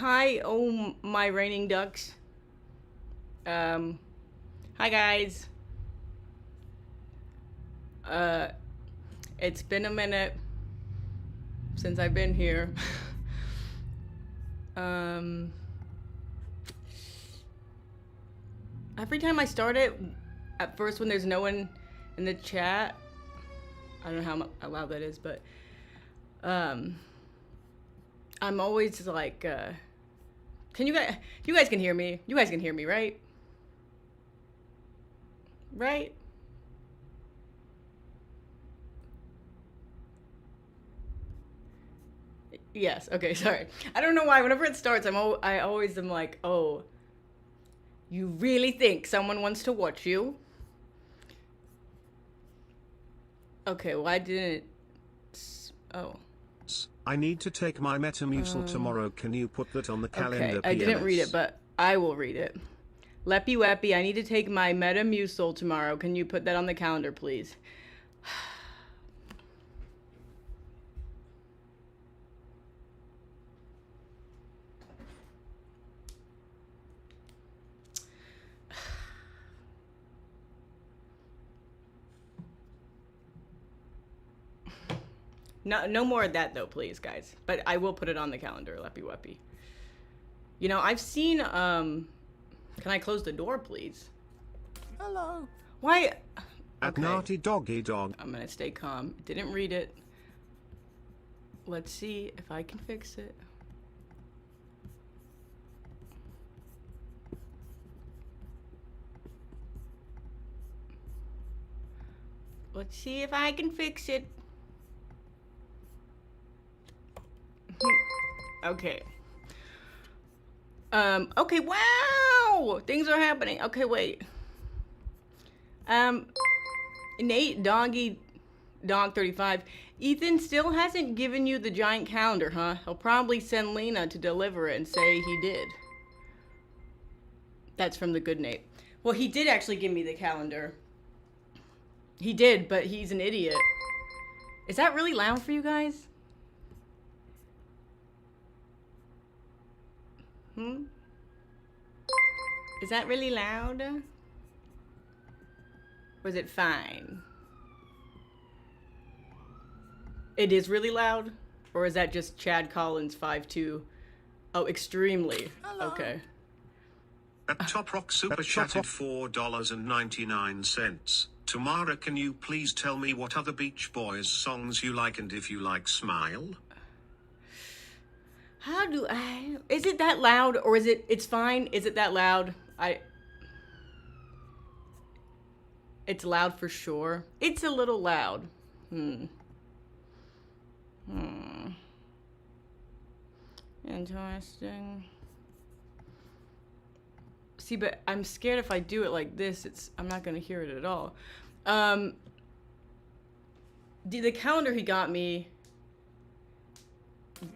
Hi, oh my raining ducks. Hi guys. It's been a minute since I've been here. Every time I start it, at first when there's no one in the chat, I don't know how loud that is, but I'm always like, can you guys can hear me? You guys can hear me, right? Right? Yes. Okay. Sorry. I don't know why. Whenever it starts, I always am like, oh, you really think someone wants to watch you? Okay. Why didn't? Oh. I need to take my Metamucil tomorrow. Can you put that on the calendar? Okay. I didn't read it, but I will read it. Leppy Weppy, I need to take my Metamucil tomorrow. Can you put that on the calendar, please? No more of that though, please, guys. But I will put it on the calendar, Leppy Weppy. You know, I've seen, can I close the door, please? Hello. Why? At naughty doggy dog. I'm gonna stay calm. Didn't read it. Let's see if I can fix it. Let's see if I can fix it. Okay. Okay, wow! Things are happening. Okay, wait. Nate Doggy Dog 35. Ethan still hasn't given you the giant calendar, huh? He'll probably send Lena to deliver it and say he did. That's from the good Nate. Well, he did actually give me the calendar. He did, but he's an idiot. Is that really loud for you guys? Is that really loud? Or is it fine? It is really loud? Or is that just Chad Collins 5'2"? Oh, extremely. Hello. Okay. At Top Rock Super Chatted $4.99. Tamara, can you please tell me what other Beach Boys songs you like and if you like Smile? How do I... Is it that loud or is it... It's fine. Is it that loud? It's loud for sure. It's a little loud. Interesting. See, but I'm scared if I do it like this, I'm not gonna hear it at all. The calendar he got me.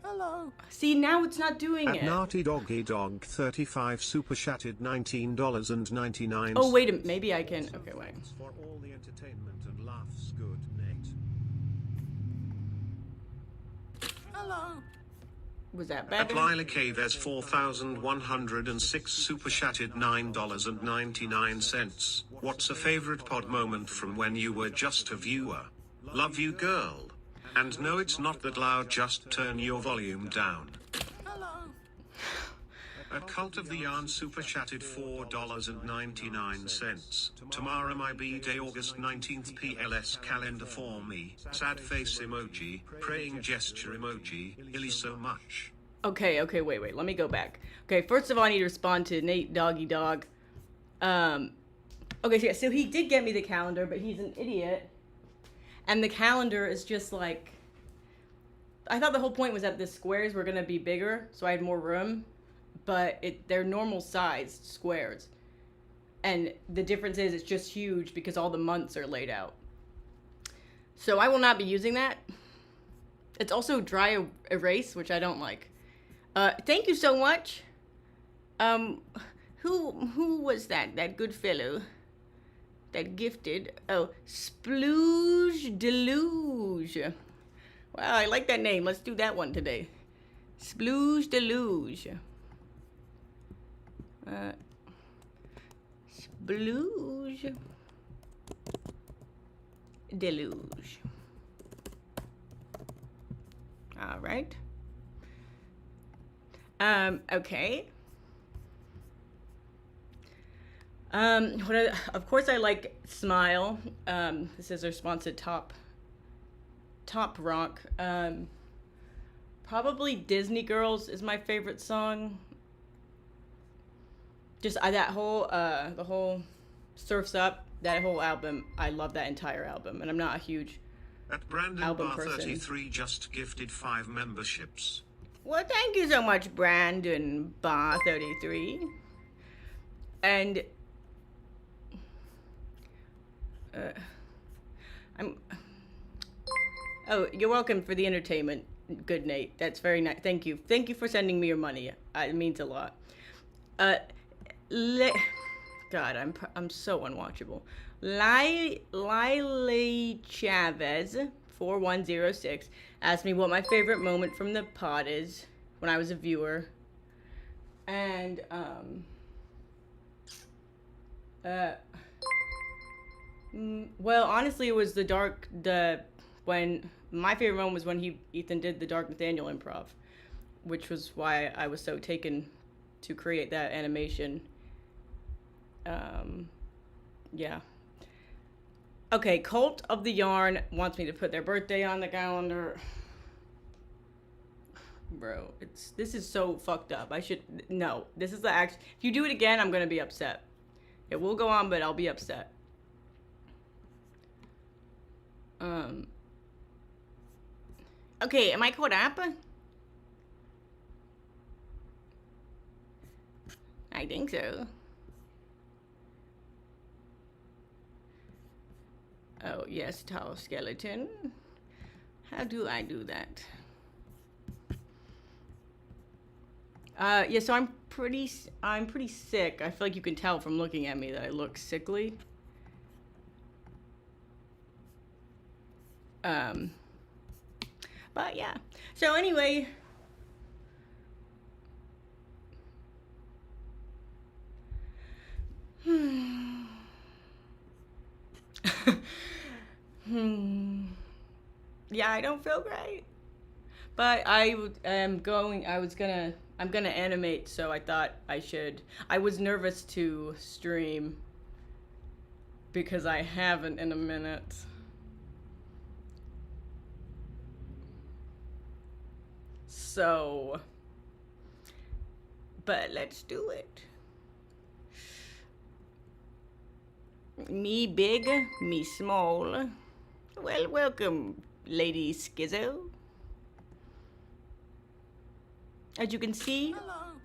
Hello. See, now it's not doing At it. naughty doggy dog 35 super chatted $19.99. Oh wait a minute, maybe I can. Okay, wait. For all the entertainment and laughs, good Nate. Hello. Was that At better? Lila K, there's 4,106 super chatted $9.99. What's a favorite pod moment from when you were just a viewer? Love you, girl. And no, it's not that loud, just turn your volume down. Hello. At Cult of the Yarn super chatted $4.99. Tamara, my B-day August 19th PLS calendar for me. Sad face emoji, praying gesture emoji, illy so much. Okay, wait. Let me go back. Okay, first of all, I need to respond to Nate Doggy Dog. Okay, so he did get me the calendar, but he's an idiot. And the calendar is just like... I thought the whole point was that the squares were going to be bigger, so I had more room. But they're normal sized squares. And the difference is it's just huge because all the months are laid out. So I will not be using that. It's also dry erase, which I don't like. Thank you so much. Who was that? That good fellow that gifted? Oh, Splooge Deluge. Wow, I like that name. Let's do that one today. Splooge Deluge. Splooge. Deluge. All right. Okay. Of course I like Smile. This is our sponsored top rock. Probably Disney Girls is my favorite song. Just that whole the whole Surf's Up, that whole album, I love that entire album, and I'm not a huge At Brandon album Bar person. 33 just gifted 5 memberships. Well, thank you so much, Brandon Bar 33. And oh, you're welcome for the entertainment. Good, Nate. That's very nice. Thank you. Thank you for sending me your money. It means a lot. God, I'm so unwatchable. Lyle Chavez 4106 asked me what my favorite moment from the pod is when I was a viewer. And well, honestly, it was when my favorite moment was when Ethan did the Dark Nathaniel improv, which was why I was so taken to create that animation. Yeah. Okay, Cult of the Yarn wants me to put their birthday on the calendar. Bro, this is so fucked up. No, this is if you do it again, I'm gonna be upset. It will go on, but I'll be upset. Okay, am I caught up? I think so. Oh, yes, tall skeleton. How do I do that? Yeah, so I'm pretty sick. I feel like you can tell from looking at me that I look sickly. But yeah. So anyway, yeah, I don't feel great. But I'm gonna animate, so I thought I should. I was nervous to stream because I haven't in a minute. So, but let's do it. Me big, me small. Well, welcome, Lady Skizzo. As you can see,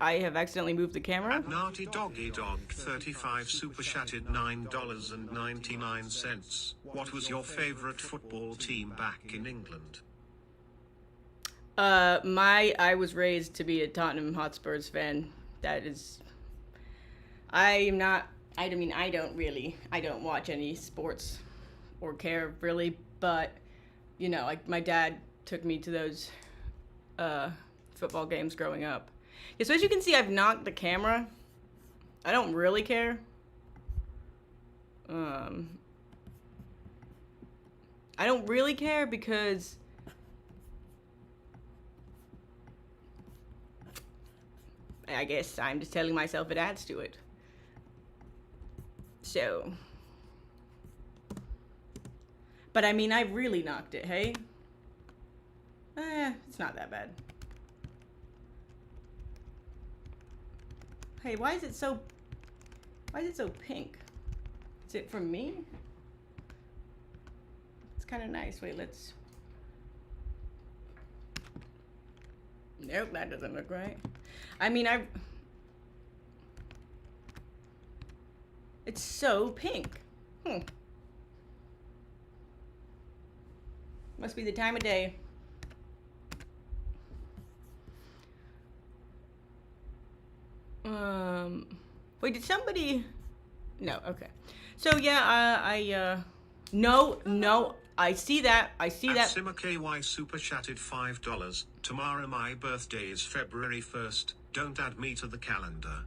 I have accidentally moved the camera. At Naughty Doggy Dog 35 super chatted $9.99. What was your favorite football team back in England? I was raised to be a Tottenham Hotspurs fan. I don't watch any sports or care really, but, you know, like my dad took me to those, football games growing up. Yeah, so as you can see, I've knocked the camera. I don't really care. I don't really care because I guess I'm just telling myself it adds to it. So, but I mean, I really knocked it, hey? It's not that bad. Hey, why is it so pink? Is it from me? It's kind of nice. Wait, let's... Nope, that doesn't look right. I mean, it's so pink. Must be the time of day. Wait, did somebody... No, okay. So, yeah, no, I see that. Sima KY super chatted $5. Tomorrow my birthday is February 1st. Don't add me to the calendar.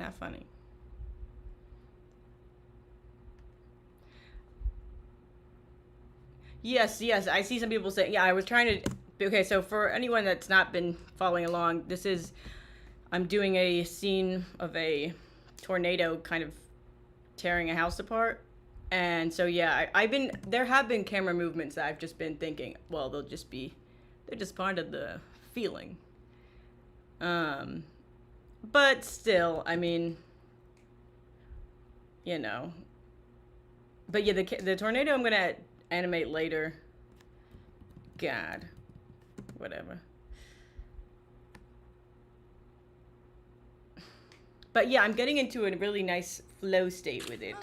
not funny. Yes, yes. I see some people say, yeah, I was trying to. Okay, so for anyone that's not been following along, this is. I'm doing a scene of a tornado kind of tearing a house apart. And so, yeah, there have been camera movements that I've just been thinking, well, they're just part of the feeling. But still, I mean, you know. But yeah, the tornado I'm gonna animate later. God, whatever. But yeah, I'm getting into a really nice flow state with it.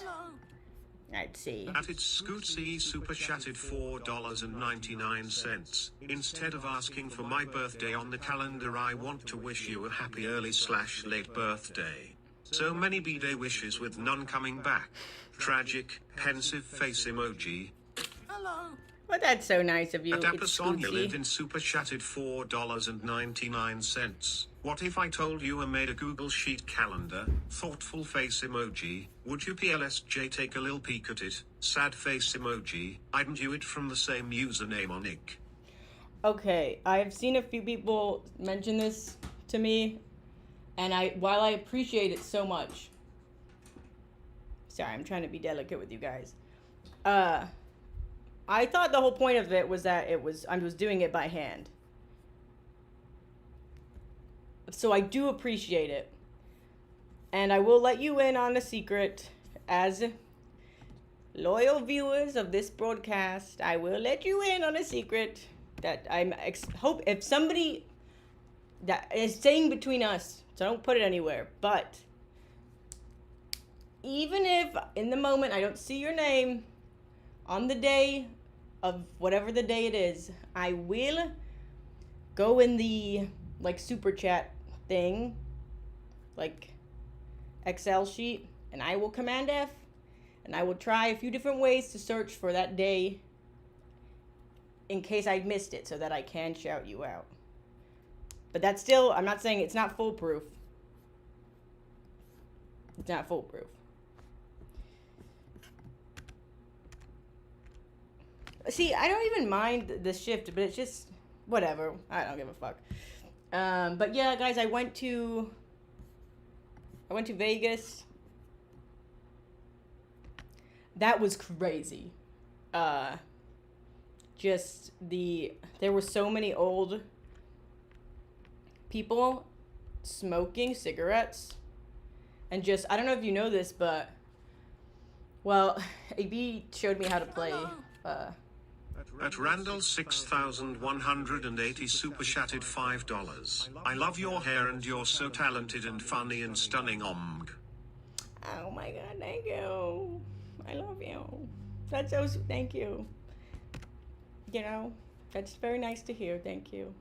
I'd say. At its Scootsy super chatted $4.99. Instead of asking for my birthday on the calendar, I want to wish you a happy early/late birthday. So many B-day wishes with none coming back. Tragic, pensive face emoji. Hello. Well, that's so nice of you. Adapa Sonia lived in super chatted $4.99. What if I told you I made a Google Sheet calendar? Thoughtful face emoji. Would you PLSJ take a lil peek at it? Sad face emoji. I'd do it from the same username on Nick. Okay, I've seen a few people mention this to me, and while I appreciate it so much. Sorry, I'm trying to be delicate with you guys. I thought the whole point of it was that I was doing it by hand. So I do appreciate it. And I will let you in on a secret. As loyal viewers of this broadcast, I will let you in on a secret that hope if somebody that is staying between us, so don't put it anywhere, but even if in the moment I don't see your name on the day of whatever the day it is, I will go in the super chat thing, Excel sheet, and I will Command F, and I will try a few different ways to search for that day in case I missed it so that I can shout you out. But that's still, I'm not saying it's not foolproof. It's not foolproof. See, I don't even mind the shift, but it's just whatever. I don't give a fuck. But yeah, guys, I went to Vegas. That was crazy. There were so many old people smoking cigarettes, and I don't know if you know this, but well, AB showed me how to play. At Randall 6180 super chatted $5. I love your hair and you're so talented and funny and stunning. Omg. Oh my god, thank you. I love you. That's so, thank you. You know, that's very nice to hear. Thank you.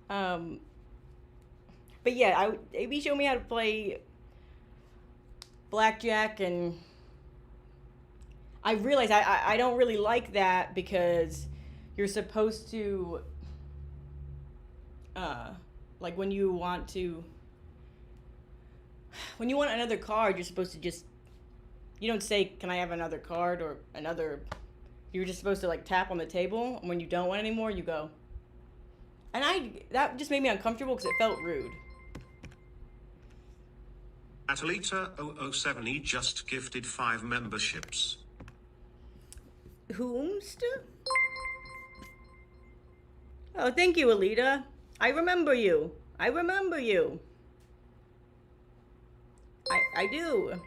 But yeah, AB showed me how to play blackjack, and I realized I don't really like that because you're supposed to, when you want another card, you're supposed to you don't say, can I have another card or another, you're just supposed to tap on the table, and when you don't want anymore, you go. And that just made me uncomfortable because it felt rude. Atalita 007E just gifted 5 memberships. Whomst? Oh, thank you, Alita. I remember you. I do.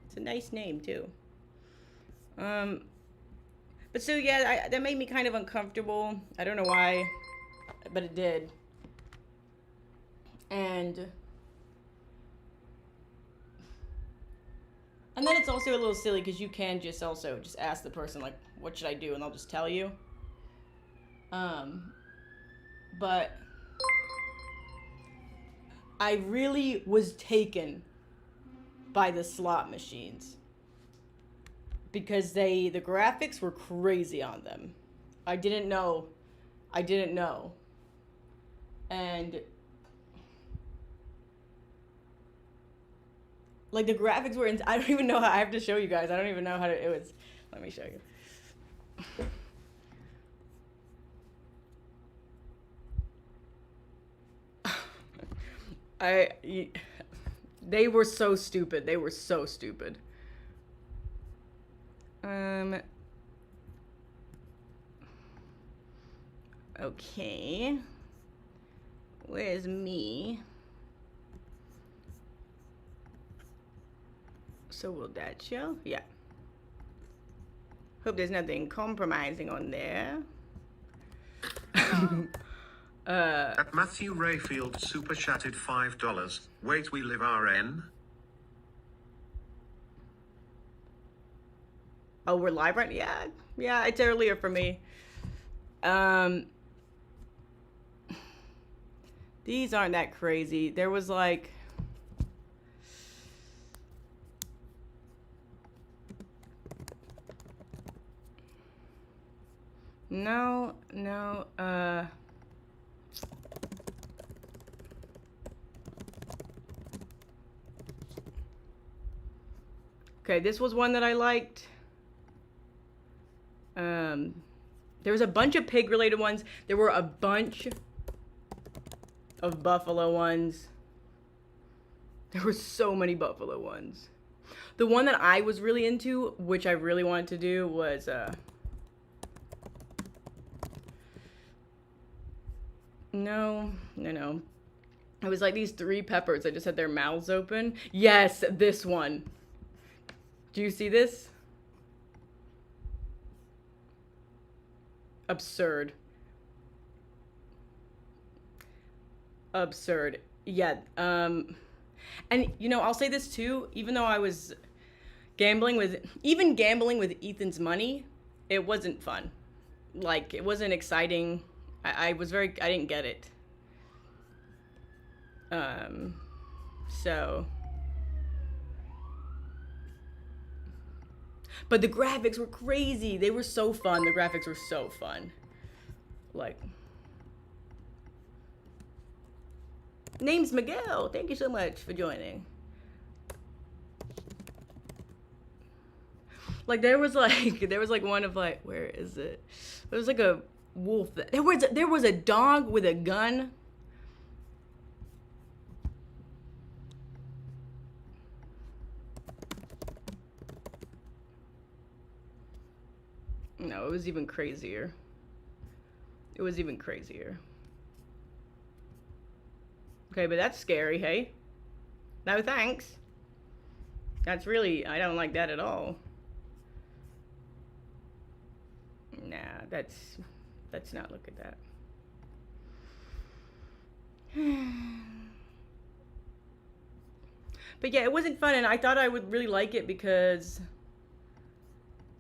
It's a nice name, too. But so, yeah, that made me kind of uncomfortable. I don't know why, but it did. And then it's also a little silly because you can just ask the person, what should I do? And they'll just tell you. But I really was taken by the slot machines because the graphics were crazy on them. I didn't know. And Like the graphics were I don't even know how I have to show you guys. I don't even know how to it was. Let me show you. They were so stupid. They were so stupid. Okay. Where's me? So will that show? Yeah. Hope there's nothing compromising on there. At Matthew Rayfield super chatted $5. Wait, we live RN. Oh, we're live right? Yeah. Yeah, it's earlier for me. These aren't that crazy. There was like no. Okay, this was one that I liked. There was a bunch of pig related ones. There were a bunch of buffalo ones. There were so many buffalo ones. The one that I was really into, which I really wanted to do, was no. It was like these 3 peppers that just had their mouths open. Yes, this one. Do you see this? Absurd. Yeah. And you know, I'll say this too, even though I was gambling with Ethan's money, it wasn't fun. Like, it wasn't exciting. I didn't get it. So. But the graphics were crazy. They were so fun. The graphics were so fun. Like. Name's Miguel. Thank you so much for joining. Like there was like one of like, where is it? There was like a wolf. There was a dog with a gun. No, it was even crazier. It was even crazier. Okay, but that's scary, hey? No thanks. That's really, I don't like that at all. Nah, let's not look at that. But yeah, it wasn't fun, and I thought I would really like it because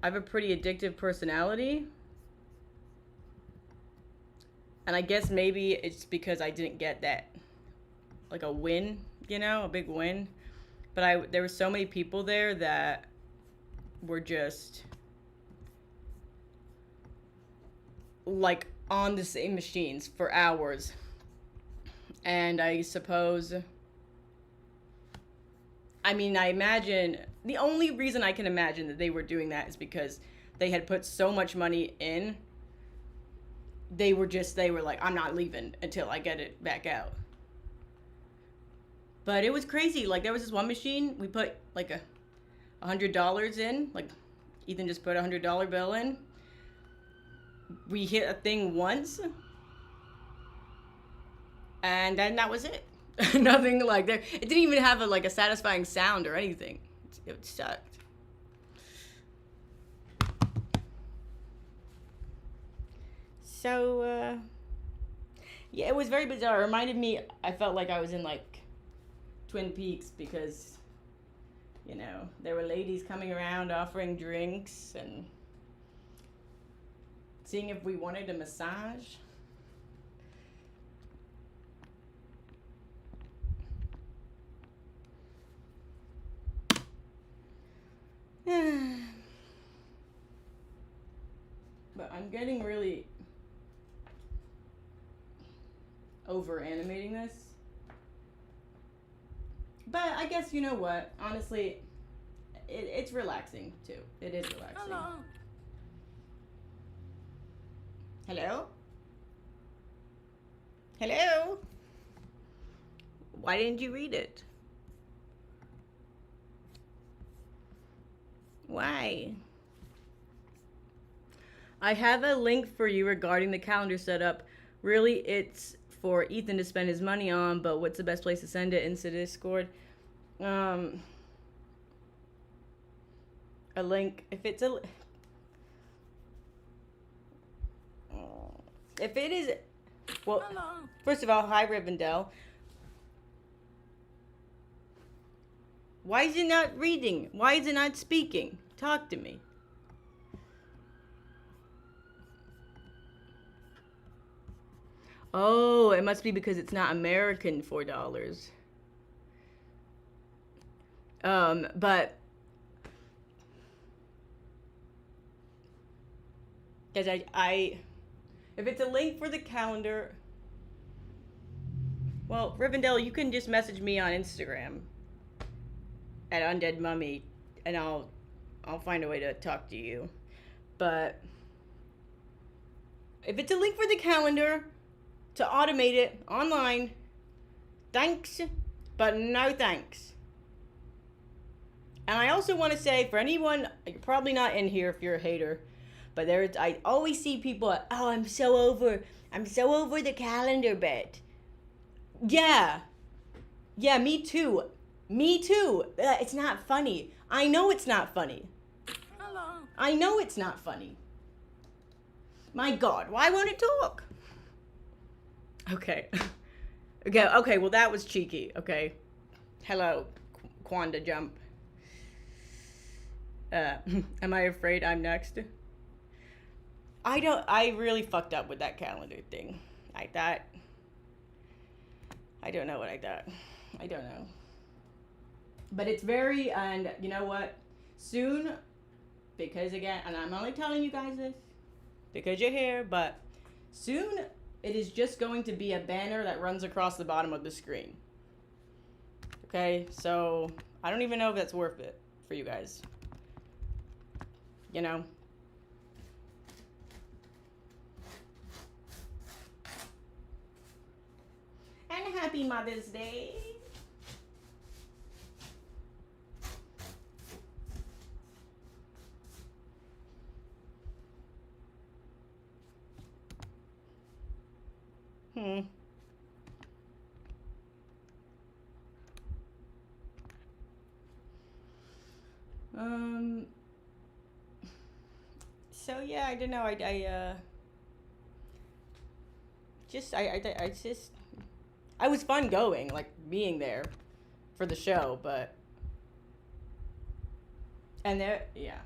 I have a pretty addictive personality. And I guess maybe it's because I didn't get that, like a win, you know, a big win. But there were so many people there that were just like on the same machines for hours. And I suppose, I mean, I imagine the only reason I can imagine that they were doing that is because they had put so much money in. They were like, I'm not leaving until I get it back out. But it was crazy. Like, there was this one machine, we put like $100 in. Like, Ethan just put a $100 bill in. We hit a thing once. And then that was it. Nothing like there. It didn't even have a satisfying sound or anything. It sucked. So, yeah, it was very bizarre. It reminded me, I felt like I was in, like, Twin Peaks because, you know, there were ladies coming around offering drinks and seeing if we wanted a massage. But I'm getting really over animating this But I guess you know what? Honestly, it's relaxing too. It is relaxing. Hello? Hello? Why didn't you read it? Why? I have a link for you regarding the calendar setup. Really, it's for Ethan to spend his money on, but what's the best place to send it? Into Discord. A link. If it's a... If it is... Well, first of all, hi, Rivendell. Why is it not reading? Why is it not speaking? Talk to me. Oh, it must be because it's not American $4. But because I if it's a link for the calendar, well, Rivendell, you can just message me on Instagram at Undead Mummy, and I'll find a way to talk to you. But if it's a link for the calendar to automate it online, thanks, but no thanks. And I also want to say, for anyone, you're probably not in here if you're a hater, but I always see people, oh, I'm so over the calendar bit. Yeah, me too. It's not funny. I know it's not funny. Hello. I know it's not funny. My God, why won't it talk? Okay. Okay, well, that was cheeky. Okay. Hello, Quanda Jump. Am I afraid I'm next? I really fucked up with that calendar thing. I don't know what I thought. I don't know. But it's very, and you know what? Soon, because again, and I'm only telling you guys this because you're here, but soon it is just going to be a banner that runs across the bottom of the screen. Okay, so I don't even know if that's worth it for you guys. You know? And happy Mother's Day. So yeah, I don't know. I was fun going, like being there for the show, but yeah,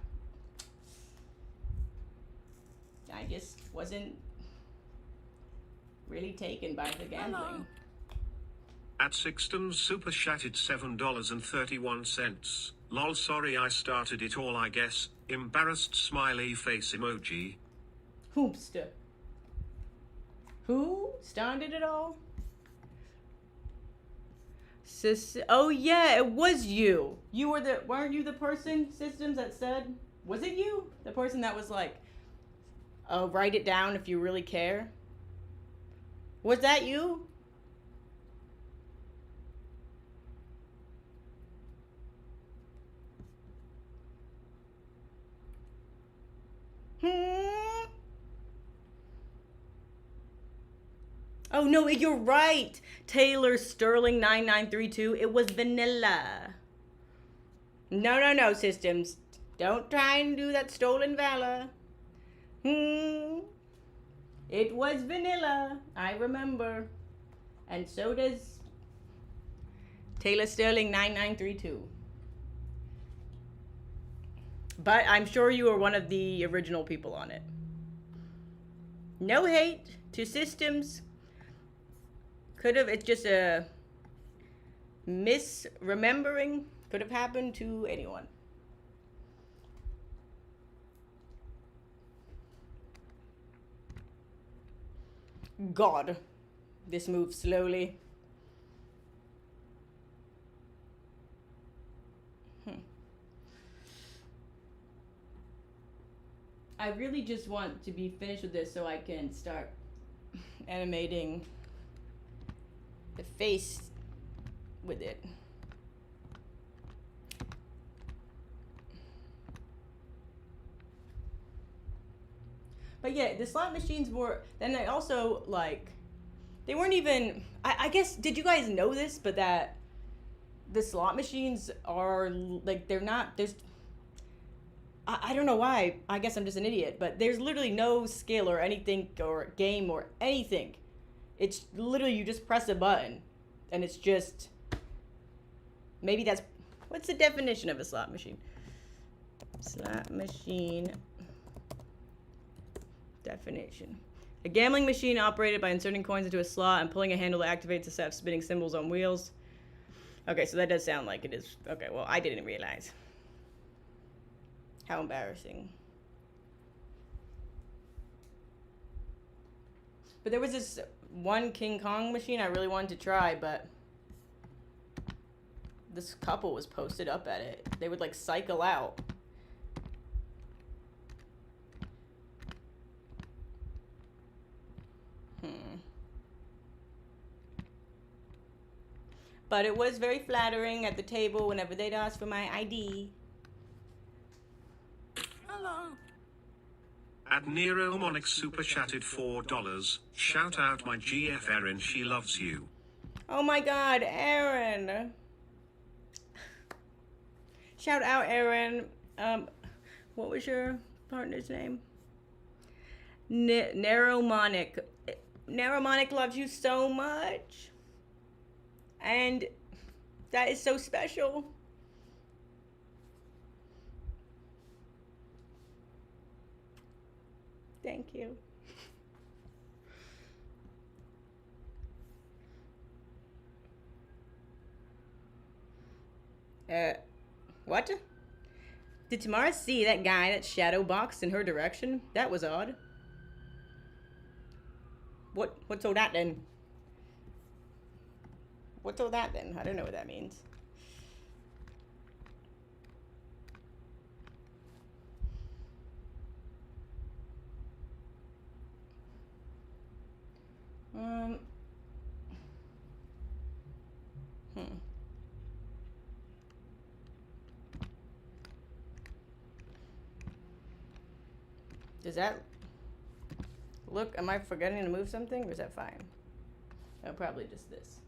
I just wasn't really taken by the gambling. At Sixtums super chatted $7.31. Lol, sorry I started it all, I guess. Embarrassed smiley face emoji. Hoopster. Who started it all? Oh yeah, it was you. Weren't you the person, Systems, that said, was it you? The person that was like, oh, write it down if you really care? Was that you? Oh no, you're right. Taylor Sterling 9932. It was vanilla. No, Systems. Don't try and do that stolen valor. It was vanilla. I remember. And so does Taylor Sterling 9932. But I'm sure you were one of the original people on it. No hate to Systems. It's just a misremembering. Could have happened to anyone. God, this moves slowly. I really just want to be finished with this so I can start animating the face with it. But yeah, the slot machines were, then they also, like, they weren't even, I guess, did you guys know this, but that the slot machines are, like, they're not, there's, I don't know why, I guess I'm just an idiot, but there's literally no skill or anything, or game or anything. It's literally, you just press a button, and it's just, maybe that's, what's the definition of a slot machine? Slot machine definition. A gambling machine operated by inserting coins into a slot and pulling a handle that activates a set of spinning symbols on wheels. Okay, so that does sound like it is. Okay, well, I didn't realize. How embarrassing. But there was this one King Kong machine I really wanted to try, but this couple was posted up at it. They would, like, cycle out. But it was very flattering at the table whenever they'd ask for my ID. Hello. At Neuromonic super chatted $4. Shout out my GF Erin, she loves you. Oh my god, Erin. Shout out, Erin. What was your partner's name? Neuromonic. Neuromonic loves you so much. And that is so special. Thank you. What? Did Tamara see that guy that shadow boxed in her direction? That was odd. What's all that then? What's all that then? I don't know what that means. Does that look, am I forgetting to move something or is that fine? No, probably just this.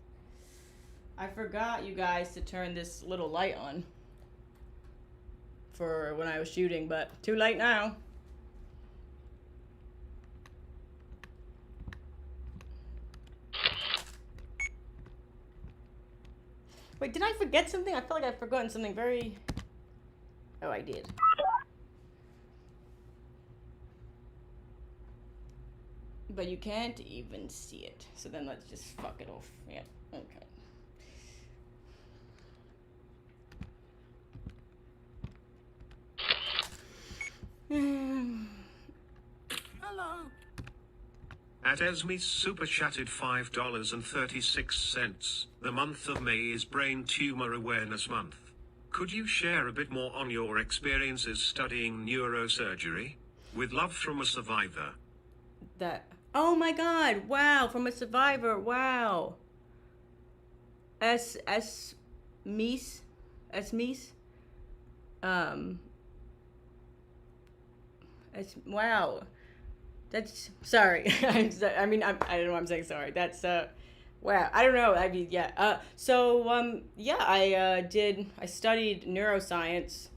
I forgot, you guys, to turn this little light on for when I was shooting, but too late now. Wait, did I forget something? I feel like I've forgotten something very... Oh, I did. But you can't even see it. So then let's just fuck it off. Yeah, okay. Hello. At Esme super chatted $5.36. The month of May is Brain Tumor Awareness Month. Could you share a bit more on your experiences studying neurosurgery? With love from a survivor. That, oh my god, wow, from a survivor, wow. Meese? Wow. That's, sorry. I mean, I don't know what I'm saying, sorry. That's, wow, I don't know, I mean, yeah. Yeah, I studied neuroscience.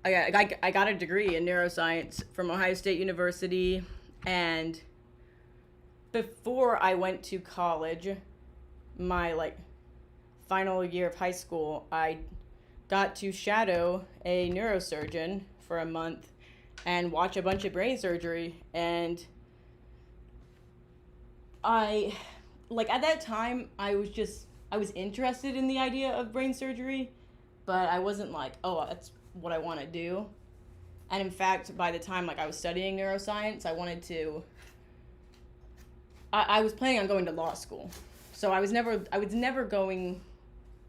I got a degree in neuroscience from Ohio State University, and before I went to college, my, like, final year of high school, I got to shadow a neurosurgeon for a month and watch a bunch of brain surgery, and I, like, at that time, I was interested in the idea of brain surgery, but I wasn't like, oh, that's what I want to do. And in fact, by the time, like, I was studying neuroscience, I was planning on going to law school. So I was never going,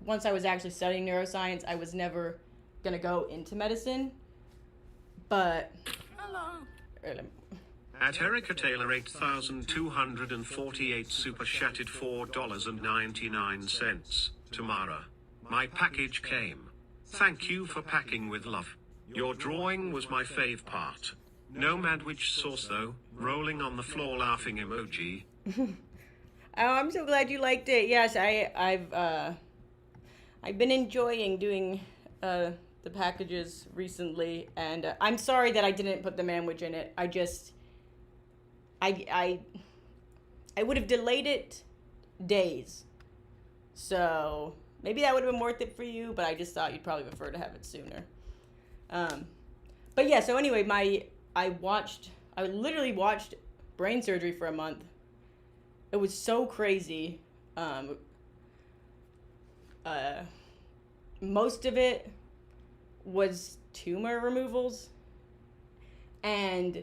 once I was actually studying neuroscience, I was never gonna go into medicine. But At Erica Taylor 8248 super chatted $4.99. Tamara. My package came. Thank you for packing with love. Your drawing was my fave part. No sandwich sauce though, rolling on the floor laughing emoji. Oh, I'm so glad you liked it. Yes, I've been enjoying doing the packages recently, and I'm sorry that I didn't put the manwich in it. I would have delayed it days, so maybe that would have been worth it for you. But I just thought you'd probably prefer to have it sooner. But yeah. So anyway, I literally watched brain surgery for a month. It was so crazy. Most of it was tumor removals, and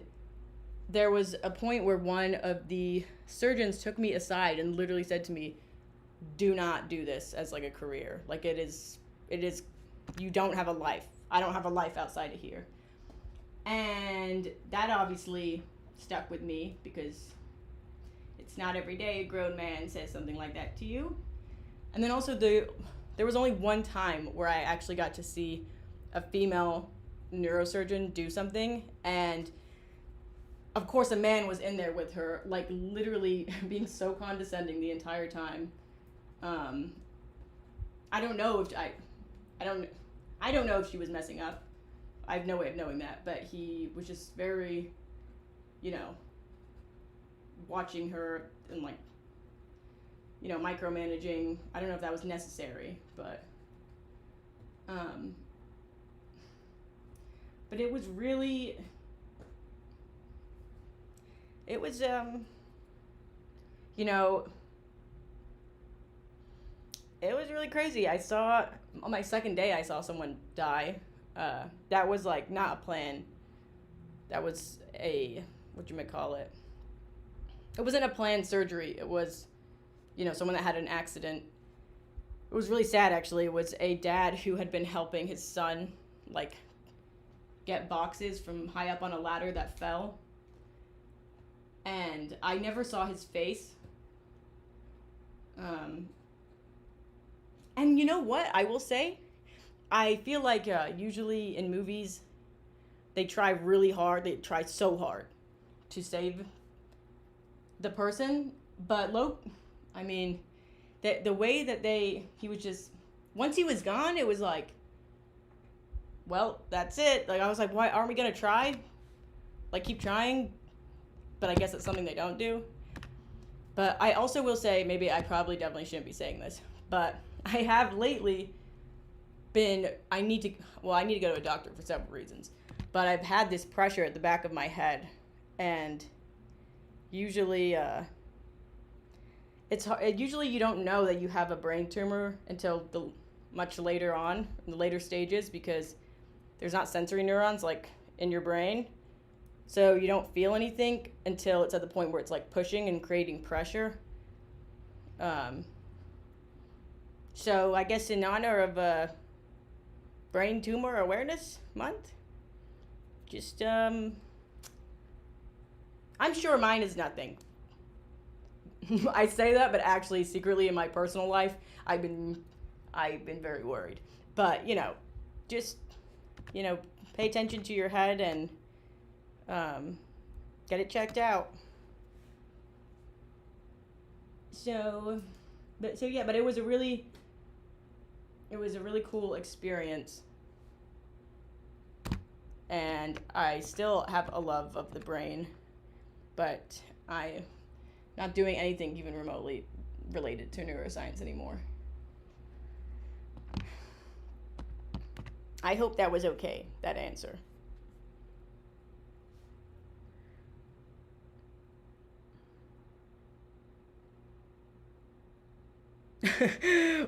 there was a point where one of the surgeons took me aside and literally said to me, "Do not do this as like a career. Like it is, you don't have a life. I don't have a life outside of here." And that obviously stuck with me because it's not every day a grown man says something like that to you. And then also there was only one time where I actually got to see a female neurosurgeon do something, and of course a man was in there with her, like literally being so condescending the entire time. I don't know if I don't know if she was messing up. I have no way of knowing that, but he was just very, watching her and like, micromanaging. I don't know if that was necessary, but it was really, it was, it was really crazy. I saw, on my second day, I saw someone die. That was like not a plan. That was a, whatchamacallit. It wasn't a planned surgery. It was, someone that had an accident. It was really sad, actually. It was a dad who had been helping his son, like, get boxes from high up on a ladder that fell. And I never saw his face. And you know what? I will say, I feel like usually in movies, they try really hard. They try so hard to save the person. But the way that he was just, once he was gone, it was like, well, that's it. Like, I was like, why aren't we going to try? Like, keep trying. But I guess it's something they don't do. But I also will say, maybe I probably definitely shouldn't be saying this, but I have lately I need to go to a doctor for several reasons. But I've had this pressure at the back of my head, and usually usually you don't know that you have a brain tumor until much later on, in the later stages, because there's not sensory neurons like in your brain. So you don't feel anything until it's at the point where it's like pushing and creating pressure. So I guess in honor of Brain Tumor Awareness Month, just I'm sure mine is nothing. I say that, but actually secretly in my personal life, I've been very worried. But just pay attention to your head and get it checked out. But it was a really cool experience, and I still have a love of the brain, but I'm not doing anything even remotely related to neuroscience anymore. I hope that was okay, that answer.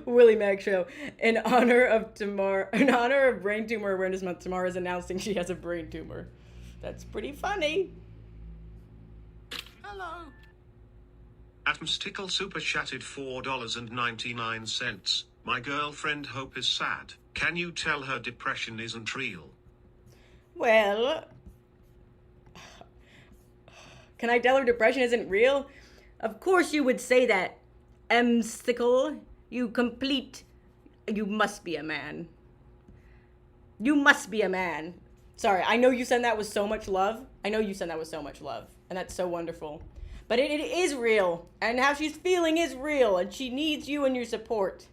Willie Mac Show. In honor of Brain Tumor Awareness Month, Tamara is announcing she has a brain tumor. That's pretty funny. Hello. Atom's Tickle super chatted $4.99. My girlfriend Hope is sad. Can you tell her depression isn't real? Well, Can I tell her depression isn't real? Of course you would say that, Emsicle. You must be a man. You must be a man. Sorry, I know you send that with so much love. And that's so wonderful. But it is real. And how she's feeling is real. And she needs you and your support.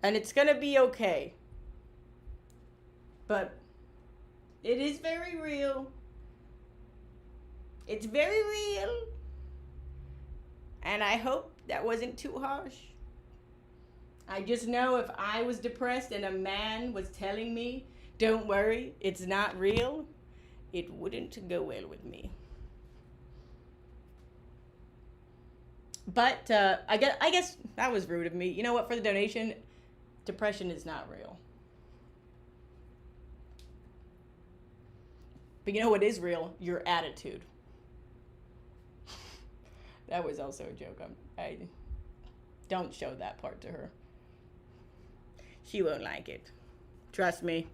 And it's gonna be okay. But it is very real. It's very real. And I hope that wasn't too harsh. I just know if I was depressed and a man was telling me, don't worry, it's not real, it wouldn't go well with me. But I guess that was rude of me. You know what, for the donation, depression is not real. But you know what is real? Your attitude. That was also a joke. I don't show that part to her. She won't like it. Trust me.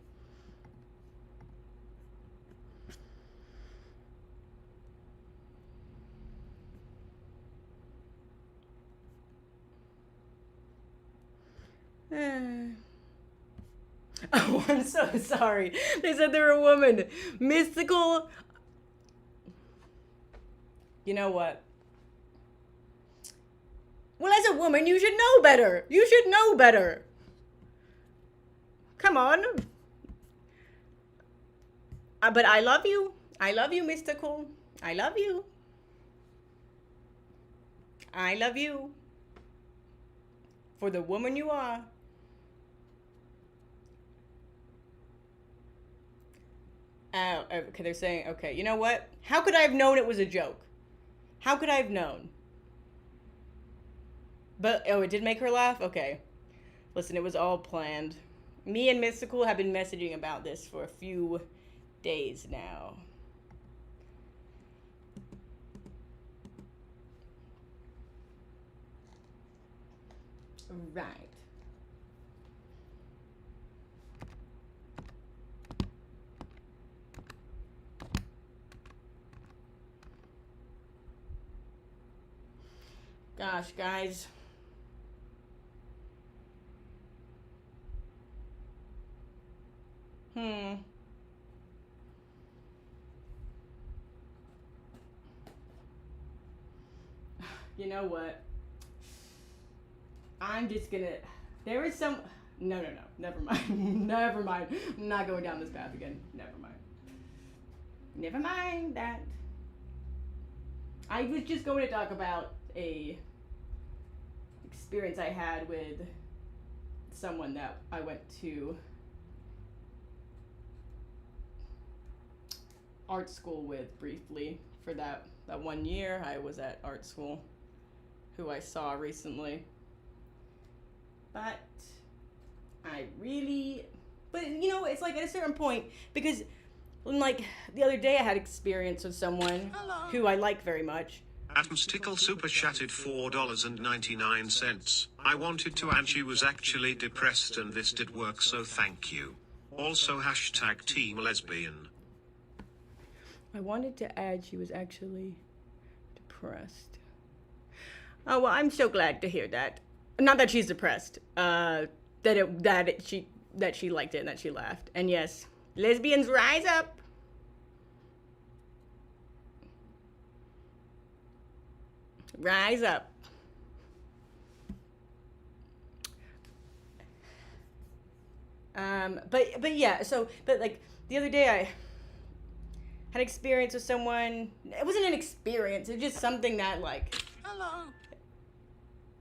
Oh, I'm so sorry. They said they're a woman. Mystical. You know what? Well, as a woman, you should know better. You should know better. Come on. But I love you. I love you, Mystical. I love you. I love you. For the woman you are. Okay, they're saying, okay, you know what? How could I have known it was a joke? How could I have known? But, oh, it did make her laugh? Okay. Listen, it was all planned. Me and Mystical have been messaging about this for a few days now. Right. Gosh, guys. You know what? I'm just gonna... There is some... No. Never mind. Never mind. I'm not going down this path again. Never mind. Never mind that. I was just going to talk about a experience I had with someone that I went to art school with briefly for that 1 year I was at art school, who I saw recently. But you know, it's like at a certain point, because like the other day I had experience with someone who I like very much. Atmstickle super chatted $4.99. I wanted to add she was actually depressed and this did work, so thank you. Also hashtag team lesbian. I wanted to add she was actually depressed. Oh, well, I'm so glad to hear that. Not that she's depressed. That she liked it and that she laughed. And yes, lesbians rise up. Rise up. But yeah, but like the other day I had experience with someone. It wasn't an experience, it was just something that like... Hello.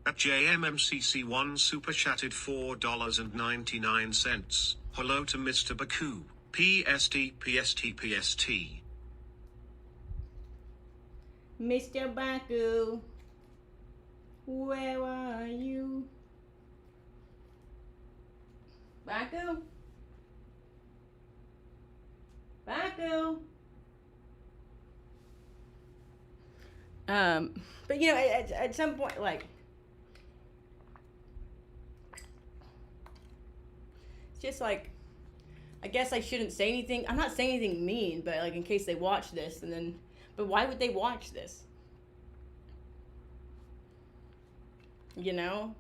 At JMMCC1 super chatted $4.99. Hello to Mr. Baku. PST. Mr. Baku, where are you? Baku? But you know, at some point, like, it's just like, I guess I shouldn't say anything. I'm not saying anything mean, but like in case they watch this, and then, But why would they watch this? You know?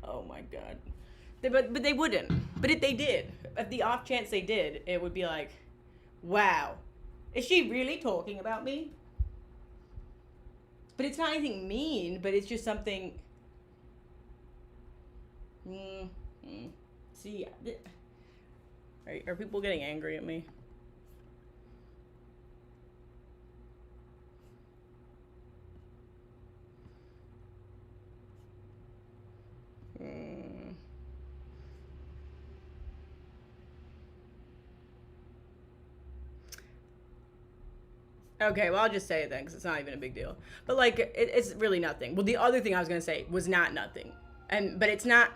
Oh my god. But they wouldn't. But if they did, if the off chance they did, it would be like, wow, is she really talking about me? But it's not anything mean, but it's just something. See, are people getting angry at me? Okay, well, I'll just say it then, because it's not even a big deal. But, like, it's really nothing. Well, the other thing I was going to say was not nothing. But it's not...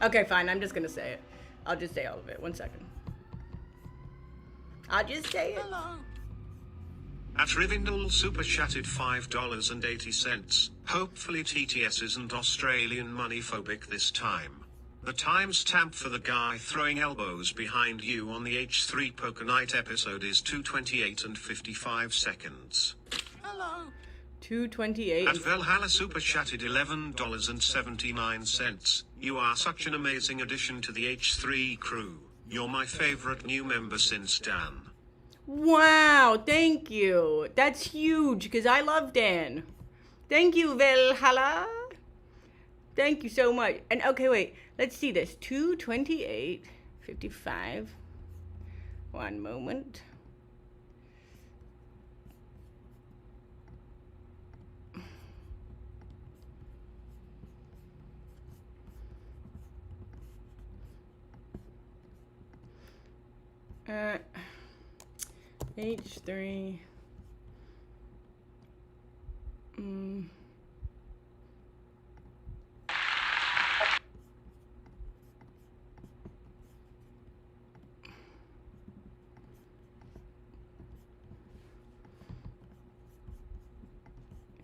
Okay, fine, I'm just going to say it. I'll just say all of it. 1 second. I'll just say it. Hello. At Rivendell super chatted $5.80. Hopefully TTS isn't Australian money phobic this time. The timestamp for the guy throwing elbows behind you on the H3 Poker Night episode is 2:28 and 55 seconds. Hello. 2:28. At Valhalla super chatted $11.79. You are such an amazing addition to the H3 crew. You're my favorite new member since Dan. Wow, thank you. That's huge, because I love Dan. Thank you, Valhalla. Thank you so much. And okay, wait. Let's see this. 2:28:55. 1 moment. H3.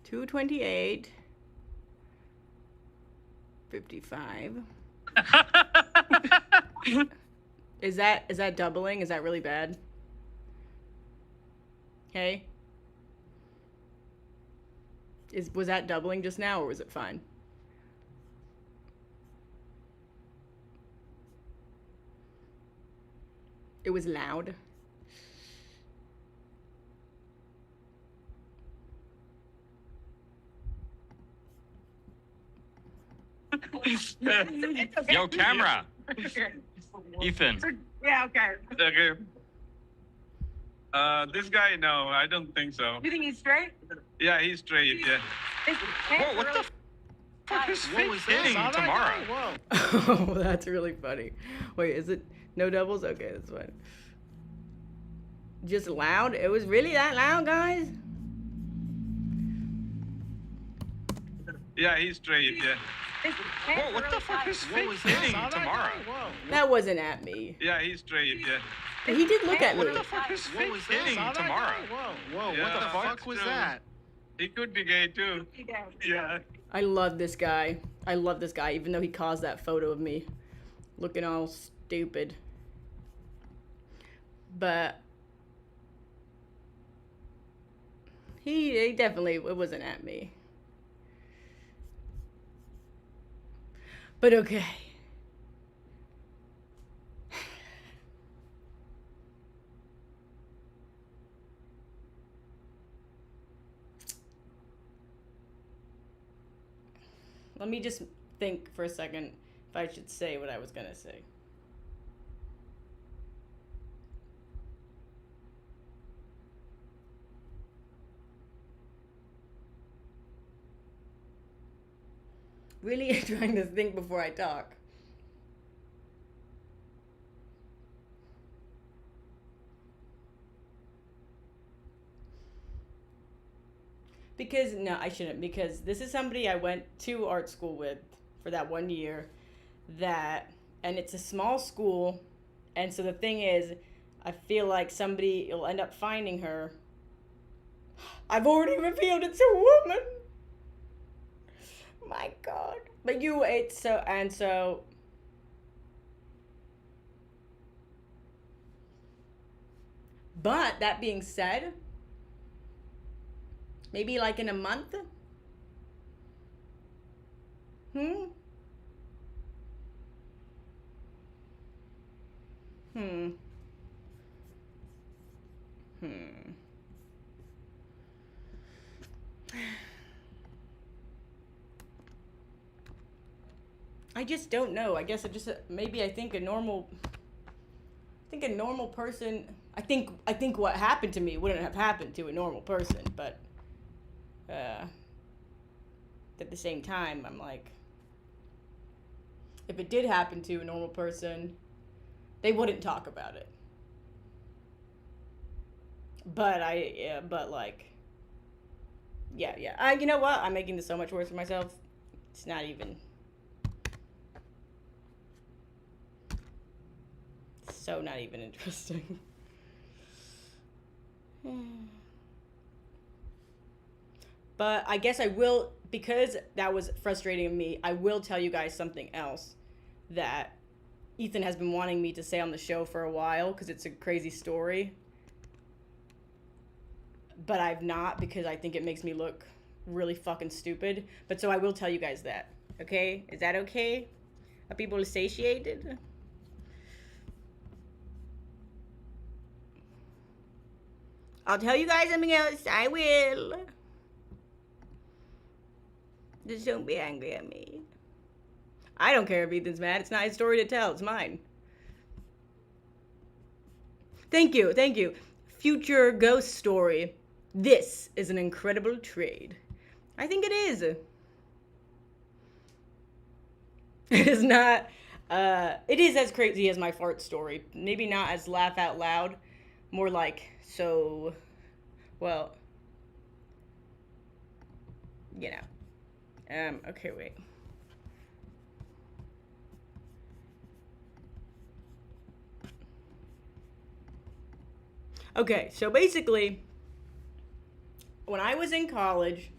2:28. 55. Is that doubling? Is that really bad? Okay. Was that doubling just now, or was it fine? It was loud. Yo, camera. Ethan. Yeah, okay. Okay. This guy, no, I don't think so. You think he's straight? Yeah, he's straight, yeah. Whoa, what the fuck is hitting tomorrow? Oh, that's really funny. Wait, is it no doubles? Okay, that's fine. Just loud? It was really that loud, guys? Yeah, he's straight, yeah. Whoa, what the fuck is hitting tomorrow? That wasn't at me. Yeah, he's straight, yeah. But he did look at me. What the fuck is hitting tomorrow? Whoa, Yeah, what the fuck was true. that? He could be gay too. Yeah. I love this guy. I love this guy, even though he caused that photo of me looking all stupid. But he definitely, it wasn't at me. But okay. Let me just think for a second if I should say what I was gonna say. Really trying to think before I talk. Because, no, I shouldn't, because this is somebody I went to art school with for that 1 year, and it's a small school, and so the thing is, I feel like somebody will end up finding her. I've already revealed it's a woman! My God. But it's so, and so, But that being said, maybe like in a month. Hmm. I just don't know. I guess it just maybe I think a normal person. I think what happened to me wouldn't have happened to a normal person, but at the same time, I'm like, if it did happen to a normal person, they wouldn't talk about it. But yeah. You know what? I'm making this so much worse for myself. It's not even. So not even interesting. But I guess I will, because that was frustrating me, I will tell you guys something else that Ethan has been wanting me to say on the show for a while, because it's a crazy story. But I've not, because I think it makes me look really fucking stupid. But so I will tell you guys that. Okay? Is that okay? Are people satiated? I'll tell you guys something else. I will. Just don't be angry at me. I don't care if Ethan's mad. It's not his story to tell. It's mine. Thank you. Future ghost story. This is an incredible trade. I think it is. It is not. It is as crazy as my fart story. Maybe not as laugh out loud. More like, so, well, you know. Okay, wait. Okay, so basically, when I was in college,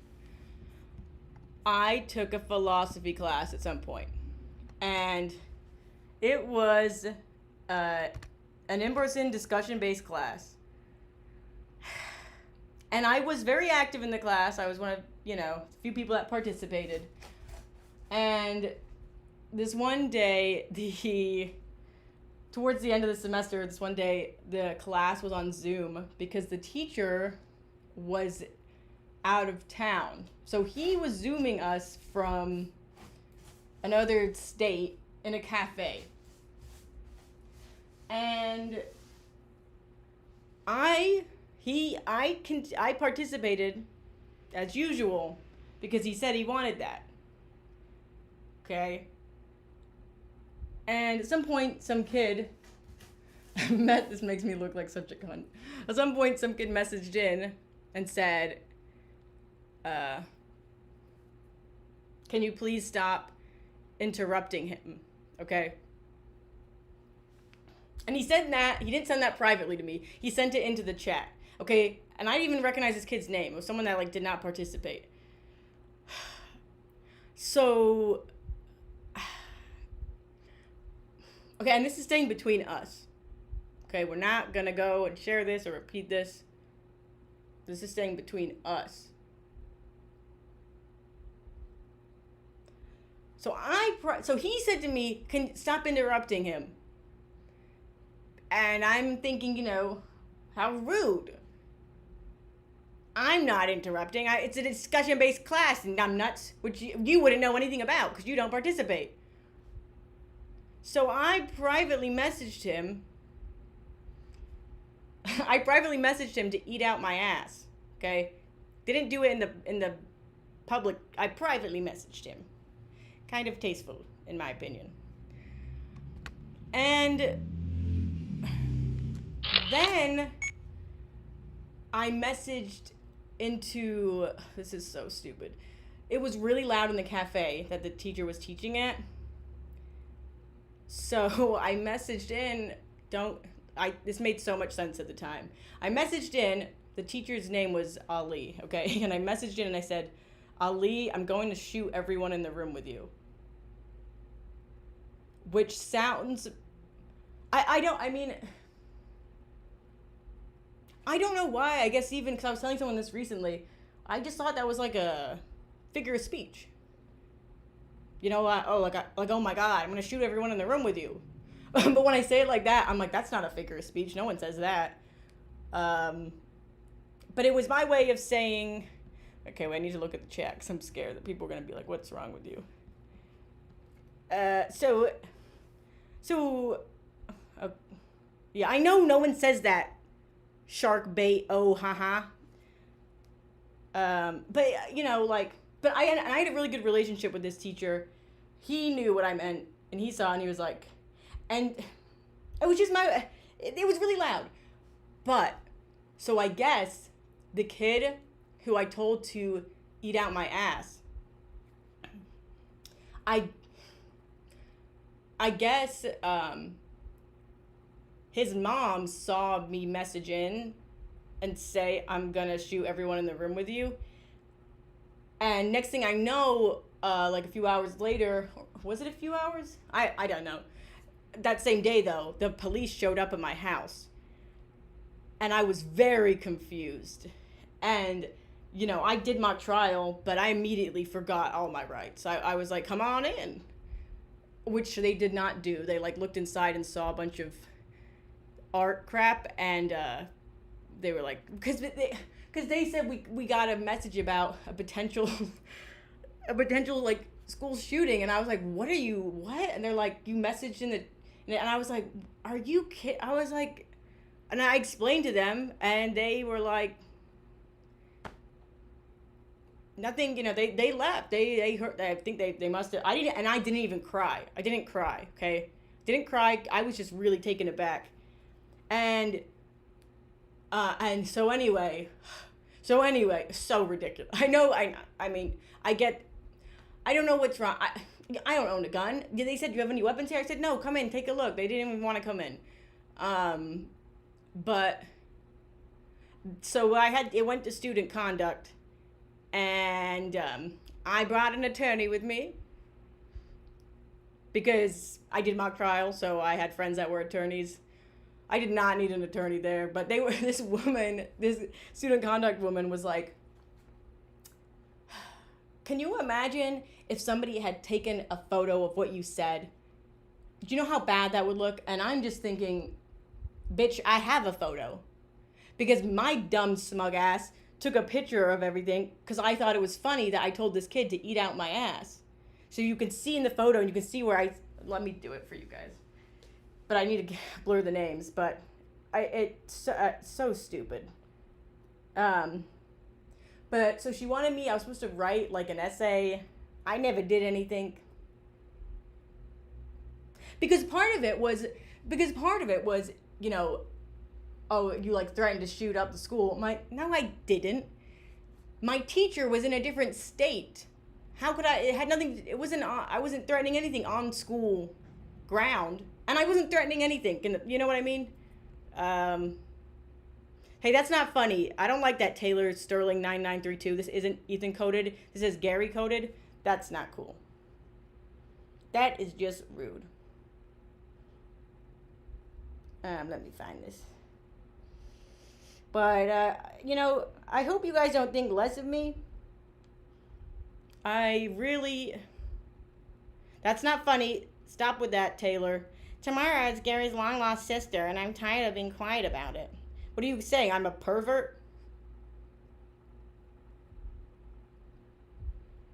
I took a philosophy class at some point. And it was an in-person discussion-based class. And I was very active in the class. I was one of, a few people that participated. And this one day, towards the end of the semester, this one day, the class was on Zoom because the teacher was out of town. So he was Zooming us from another state in a cafe. And I participated as usual because he said he wanted that. Okay? And at some point, some kid this makes me look like such a cunt. At some point, some kid messaged in and said, can you please stop interrupting him? Okay? And he didn't send that privately to me. He sent it into the chat. Okay? And I didn't even recognize this kid's name. It was someone that, did not participate. So, okay, and this is staying between us. Okay, we're not gonna go and share this or repeat this. This is staying between us. So he said to me, "Can stop interrupting him?" And I'm thinking, how rude. I'm not interrupting. It's a discussion-based class, and I'm nuts, which you wouldn't know anything about because you don't participate. So I privately messaged him. To eat out my ass. Okay, didn't do it in the public. I privately messaged him. Kind of tasteful, in my opinion. And then I messaged into, this is so stupid. It was really loud in the cafe that the teacher was teaching at. So I messaged in, this made so much sense at the time. I messaged in, the teacher's name was Ali, okay? And I messaged in and I said, Ali, I'm going to shoot everyone in the room with you. Which sounds, I don't know why. I guess even because I was telling someone this recently, I just thought that was like a figure of speech. You know, oh my God, I'm gonna shoot everyone in the room with you. But when I say it like that, I'm like, that's not a figure of speech. No one says that. But it was my way of saying, okay, wait, I need to look at the chat because I'm scared that people are gonna be like, what's wrong with you? Yeah, I know no one says that. Shark bait, oh, haha. But you know, like, but I had a really good relationship with this teacher. He knew what I meant, and he saw, and he was like, and it was just it was really loud. But, so I guess the kid who I told to eat out my ass, I guess, his mom saw me message in and say, I'm gonna shoot everyone in the room with you. And next thing I know, like a few hours later, was it a few hours? I don't know. That same day though, the police showed up at my house. And I was very confused. And, you know, I did mock trial, but I immediately forgot all my rights. I was like, come on in. Which they did not do. They like looked inside and saw a bunch of art crap, and they were like, because they said we got a message about a potential like school shooting, and I was like, what? And they're like, you messaged and I was like, are you kidding? I was like, and I explained to them, and they were like, nothing, you know, they left. They heard, I think they must have, I didn't even cry. I didn't cry, okay? Didn't cry. I was just really taken aback. And so anyway, so ridiculous. I know, I mean, I don't know what's wrong. I don't own a gun. They said, do you have any weapons here? I said, no, come in, take a look. They didn't even want to come in. But, so it went to student conduct, and I brought an attorney with me because I did mock trial, so I had friends that were attorneys. I did not need an attorney there, but this student conduct woman was like, can you imagine if somebody had taken a photo of what you said? Do you know how bad that would look? And I'm just thinking, bitch, I have a photo. Because my dumb smug ass took a picture of everything because I thought it was funny that I told this kid to eat out my ass. So you can see in the photo, and you can see where let me do it for you guys. But I need to blur the names, but it's so stupid. But so she wanted me, I was supposed to write like an essay. I never did anything. Because part of it was, you know, oh, you like threatened to shoot up the school. No, I didn't. My teacher was in a different state. How could I, I wasn't threatening anything on school ground. And I wasn't threatening anything. You know what I mean? Hey, that's not funny. I don't like that Taylor Sterling 9932. This isn't Ethan coded. This is Gary coded. That's not cool. That is just rude. Let me find this. But, you know, I hope you guys don't think less of me. That's not funny. Stop with that, Taylor. Tamara is Gary's long-lost sister, and I'm tired of being quiet about it. What are you saying? I'm a pervert?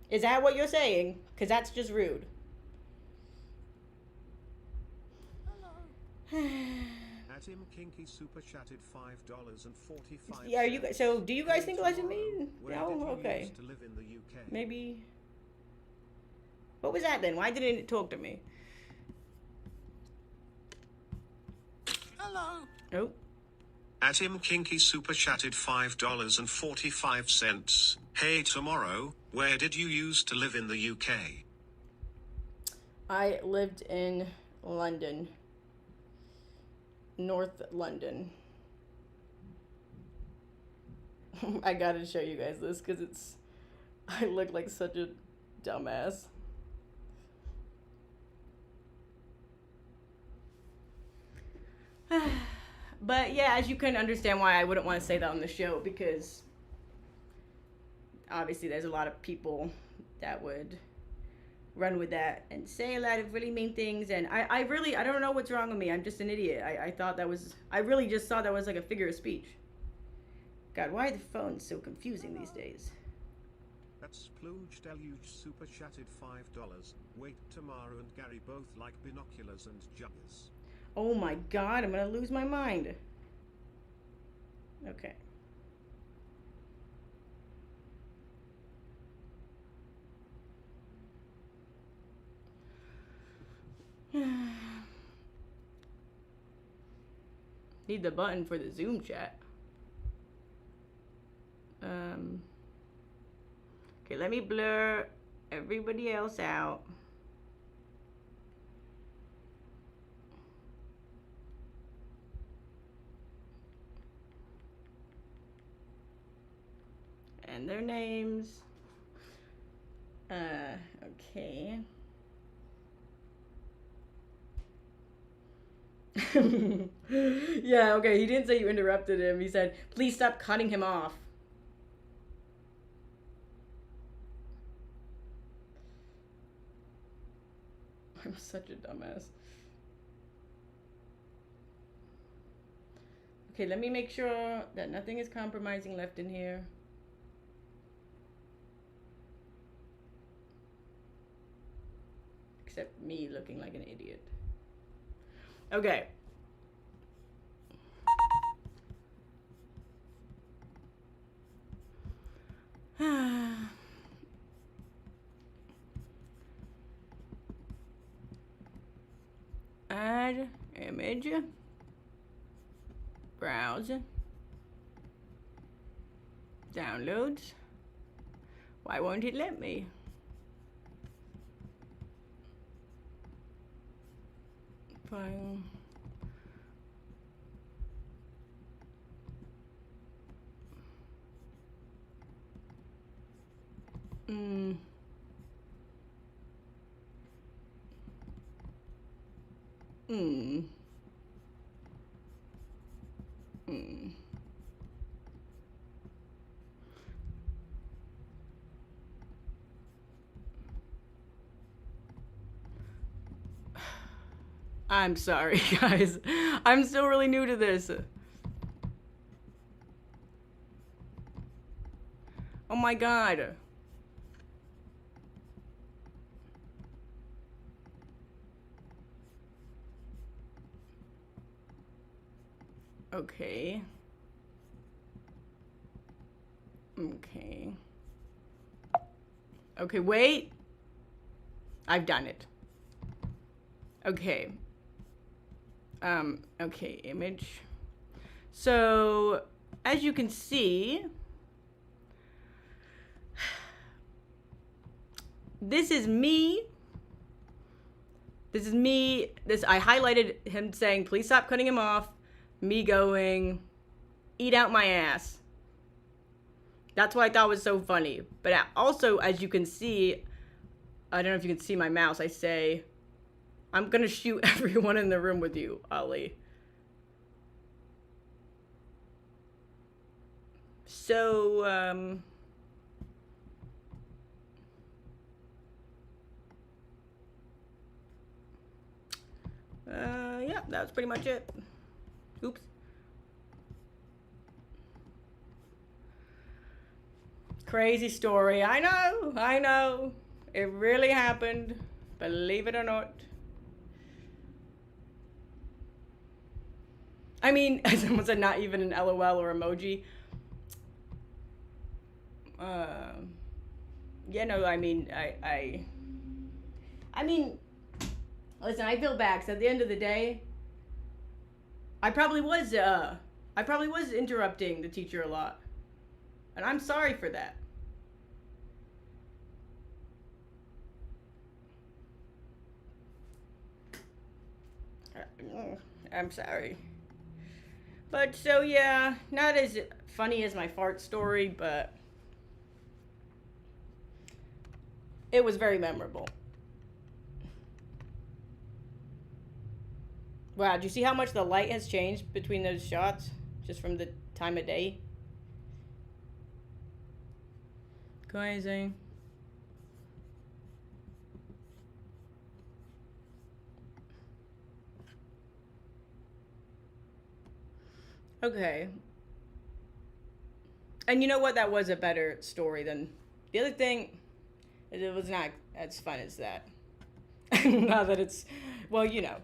Is that what you're saying? Because that's just rude. Tim Kinky super chatted $5.45. Yeah, so do you guys think less of me? No, okay. Used to live in the UK? Maybe. What was that then? Why didn't it talk to me? Hello. Oh. At him Kinky super chatted $5.45. Hey tomorrow, where did you used to live in the UK? I lived in London. North London. I gotta show you guys this because I look like such a dumbass. But yeah, as you can understand why I wouldn't want to say that on the show, because obviously there's a lot of people that would run with that and say a lot of really mean things, and I don't know what's wrong with me. I'm just an idiot. I really just thought that was like a figure of speech. God, why are the phones so confusing these days? That's Splooge Deluge super chatted $5. Wait, Tamara and Gary both like binoculars and juggers. Oh my God, I'm gonna lose my mind. Okay. Need the button for the Zoom chat. Okay, let me blur everybody else out. And their names. Okay. Yeah, okay, he didn't say you interrupted him. He said, please stop cutting him off. I'm such a dumbass. Okay, let me make sure that nothing is compromising left in here. Except me looking like an idiot. Okay. Add image. Browse. Downloads. Why won't it let me? File. I'm sorry, guys. I'm still really new to this. Oh my God. Okay. Okay. Okay, wait. I've done it. Okay. Okay, image. So, as you can see, this is me. This is me. I highlighted him saying, please stop cutting him off. Me going, eat out my ass. That's what I thought was so funny. But also, as you can see, I don't know if you can see my mouse, I say, I'm gonna shoot everyone in the room with you, Ollie. So, yeah, that's pretty much it. Oops. Crazy story. I know. It really happened. Believe it or not. I mean, someone said not even an LOL or emoji. Yeah, no, I mean, I mean, listen, I feel bad, 'cause at the end of the day, I probably was interrupting the teacher a lot. And I'm sorry for that. I'm sorry. But so yeah, not as funny as my fart story, but it was very memorable. Wow, do you see how much the light has changed between those shots? Just from the time of day? Crazy. Okay. And you know what? That was a better story than... The other thing, it was not as fun as that. Not that it's... Well, you know.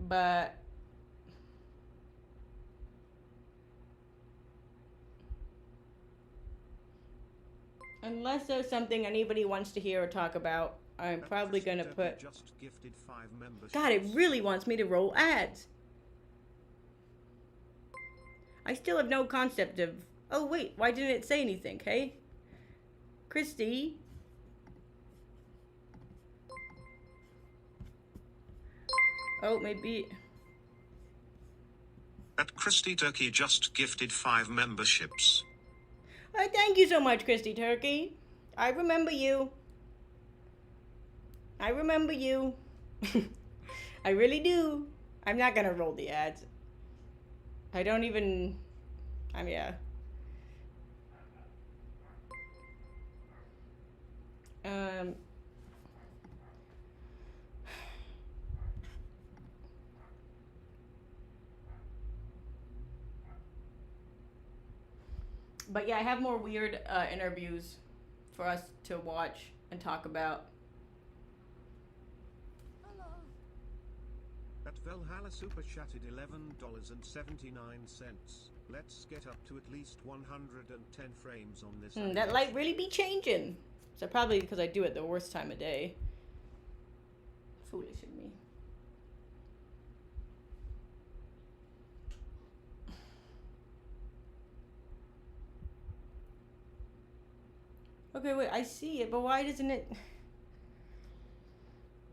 But... Unless there's something anybody wants to hear or talk about, I'm probably gonna put... Just gifted 5 memberships. God, it really wants me to roll ads. I still have no concept of... Oh, wait, why didn't it say anything, hey? Christy? Oh, maybe... At Christy Turkey just gifted 5 memberships. Thank you so much, Christy Turkey. I remember you. I remember you. I really do. I'm not gonna roll the ads. I don't even... yeah. But yeah, I have more weird interviews for us to watch and talk about. That Valhalla super chatted $11.79. Let's get up to at least 110 frames on this. That light really be changing. So probably because I do it the worst time of day. Foolish of me. Okay, wait, I see it, but why doesn't it...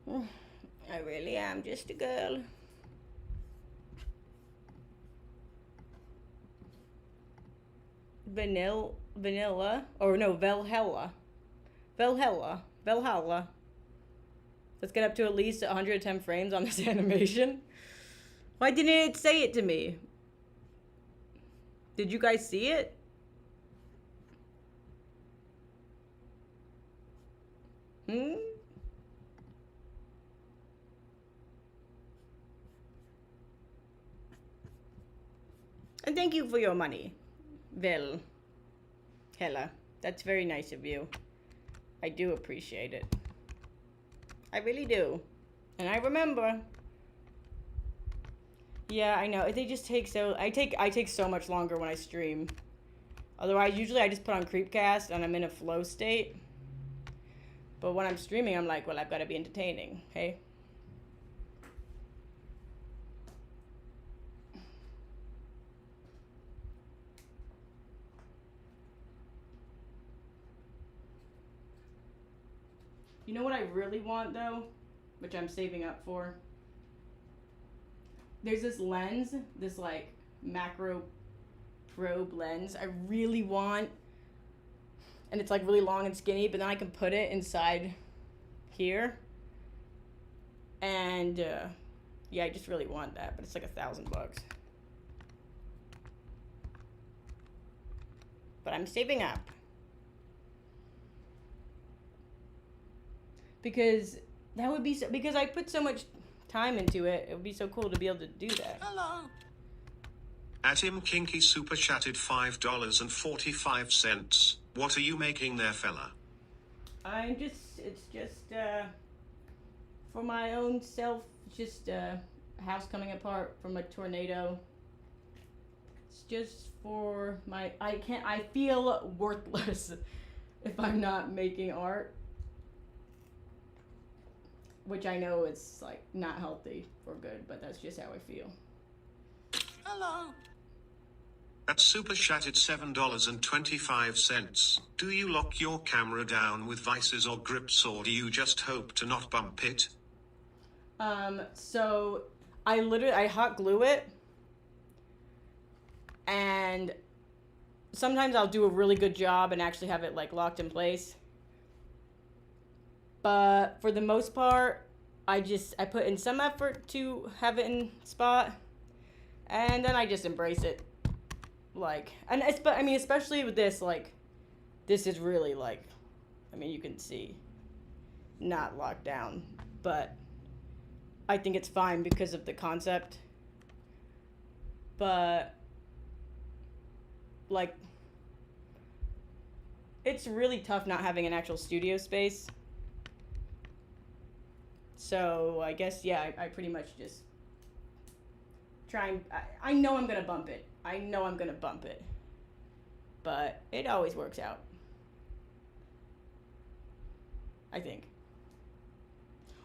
I really am just a girl. Vanilla? Or no, Valhalla. Valhalla. Let's get up to at least 110 frames on this animation. Why didn't it say it to me? Did you guys see it? And thank you for your money, Vil. Hella. That's very nice of you. I do appreciate it. I really do. And I remember. Yeah, I know. They just take so... I take so much longer when I stream. Otherwise, usually I just put on Creepcast and I'm in a flow state. But when I'm streaming, I'm like, well, I've got to be entertaining, hey? You know what I really want, though? Which I'm saving up for? There's this lens, this, like, macro probe lens I really want. And it's like really long and skinny, but then I can put it inside here. And yeah, I just really want that, but it's like $1,000. But I'm saving up. Because that would be so, because I put so much time into it, it would be so cool to be able to do that. Hello. At him Kinky super chatted $5.45. What are you making there, fella? It's just for my own self, just a house coming apart from a tornado. It's just for my, I feel worthless if I'm not making art. Which I know it's like not healthy or good, but that's just how I feel. Hello. At super chatted $7.25. Do you lock your camera down with vices or grips, or do you just hope to not bump it? So I hot glue it, and sometimes I'll do a really good job and actually have it like locked in place. But for the most part, I put in some effort to have it in spot, and then I just embrace it. Like, and I mean, especially with this, like, this is really like, I mean, you can see, not locked down, but I think it's fine because of the concept. But like, it's really tough not having an actual studio space. So I guess, yeah, I pretty much just try and, I know I'm gonna bump it. I know I'm gonna bump it. But it always works out. I think.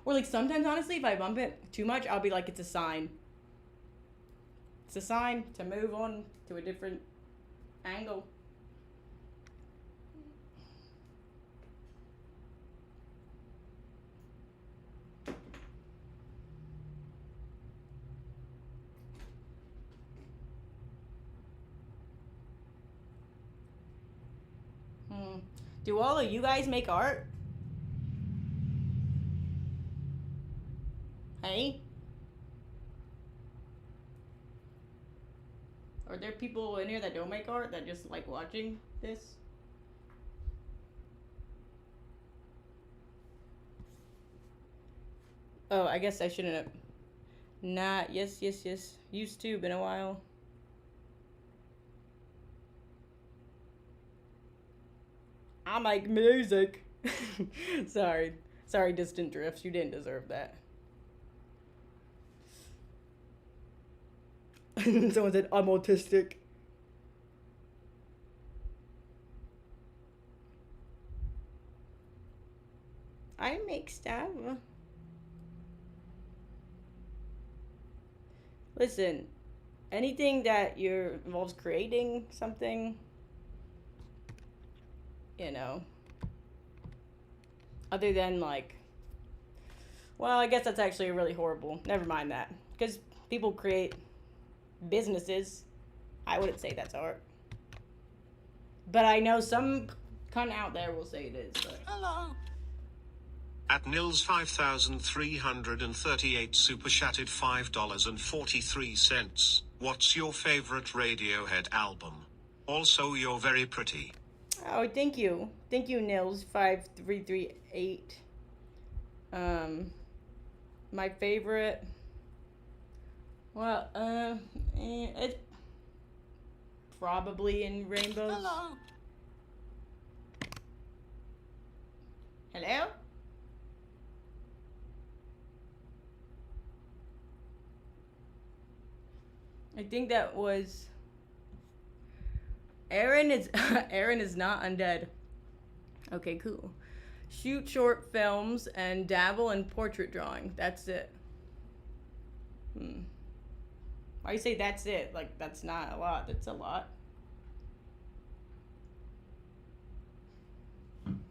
Or like sometimes, honestly, if I bump it too much, I'll be like, it's a sign. It's a sign to move on to a different angle. Do all of you guys make art? Hey? Are there people in here that don't make art that just like watching this? Oh, I guess I shouldn't have. Nah, yes. Used to, been a while. I make music. Sorry, Distant Drifts. You didn't deserve that. Someone said, I'm autistic. I make stuff. Listen, anything that involves creating something, you know, other than like, well, I guess that's actually really horrible. Never mind that. Because people create businesses. I wouldn't say that's art. But I know some cunt out there will say it is. But. Hello. At Nils 5338 super chatted $5.43. What's your favorite Radiohead album? Also, you're very pretty. Oh, thank you. Thank you, Nils 5338. My favorite. Well, it's probably In Rainbows. Hello. Hello? I think that was Aaron is Aaron is not undead. Okay, cool. Shoot short films and dabble in portrait drawing. That's it. Why you say that's it? Like, that's not a lot. That's a lot.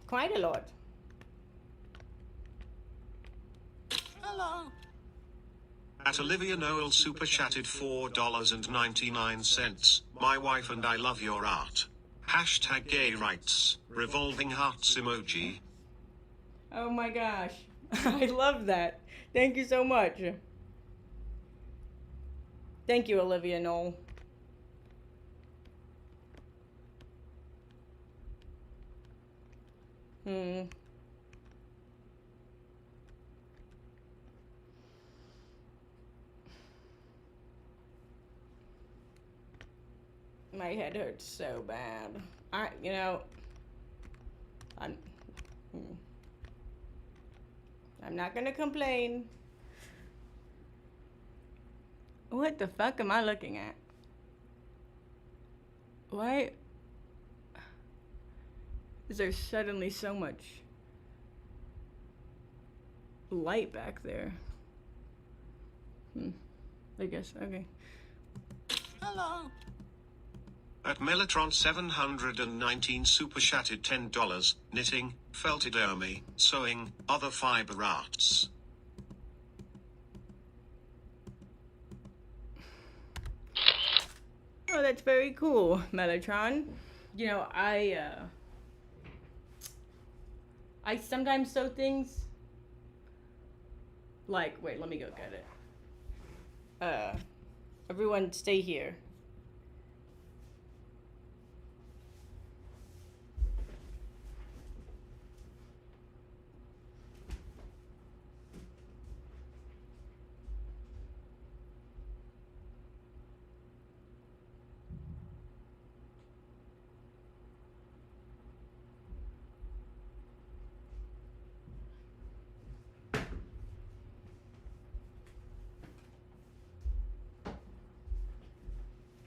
Quite a lot. Hello. At Olivia Noel super chatted $4.99. My wife and I love your art. Hashtag gay rights. Revolving hearts emoji. Oh my gosh. I love that. Thank you so much. Thank you, Olivia Noel. My head hurts so bad. I'm not gonna complain. What the fuck am I looking at? Why is there suddenly so much light back there? I guess, okay. Hello. At Mellotron 719 super chatted $10. Knitting, feltidermy, sewing, other fiber arts. Oh, that's very cool, Mellotron. You know, I sometimes sew things. Like, wait, let me go get it. Everyone stay here.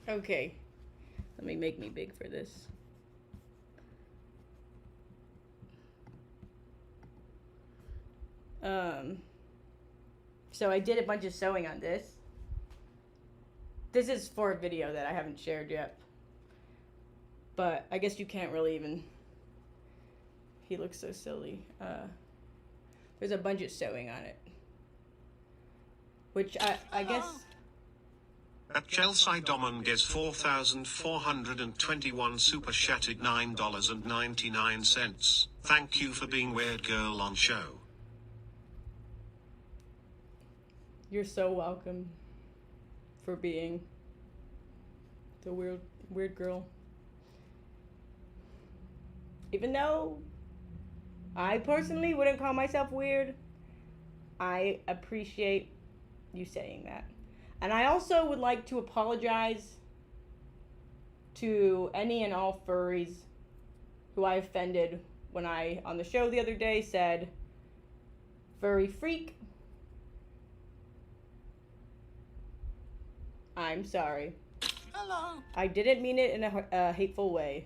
Okay, let me make me big for this. So I did a bunch of sewing on this. This is for a video that I haven't shared yet. But I guess you can't really even, he looks so silly. There's a bunch of sewing on it. Which I guess... At Chelsea Dominguez 4,421 super chatted $9.99. Thank you for being weird girl on show. You're so welcome for being the weird girl. Even though I personally wouldn't call myself weird, I appreciate you saying that. And I also would like to apologize to any and all furries who I offended when I, on the show the other day, said furry freak. I'm sorry. Hello. I didn't mean it in a hateful way.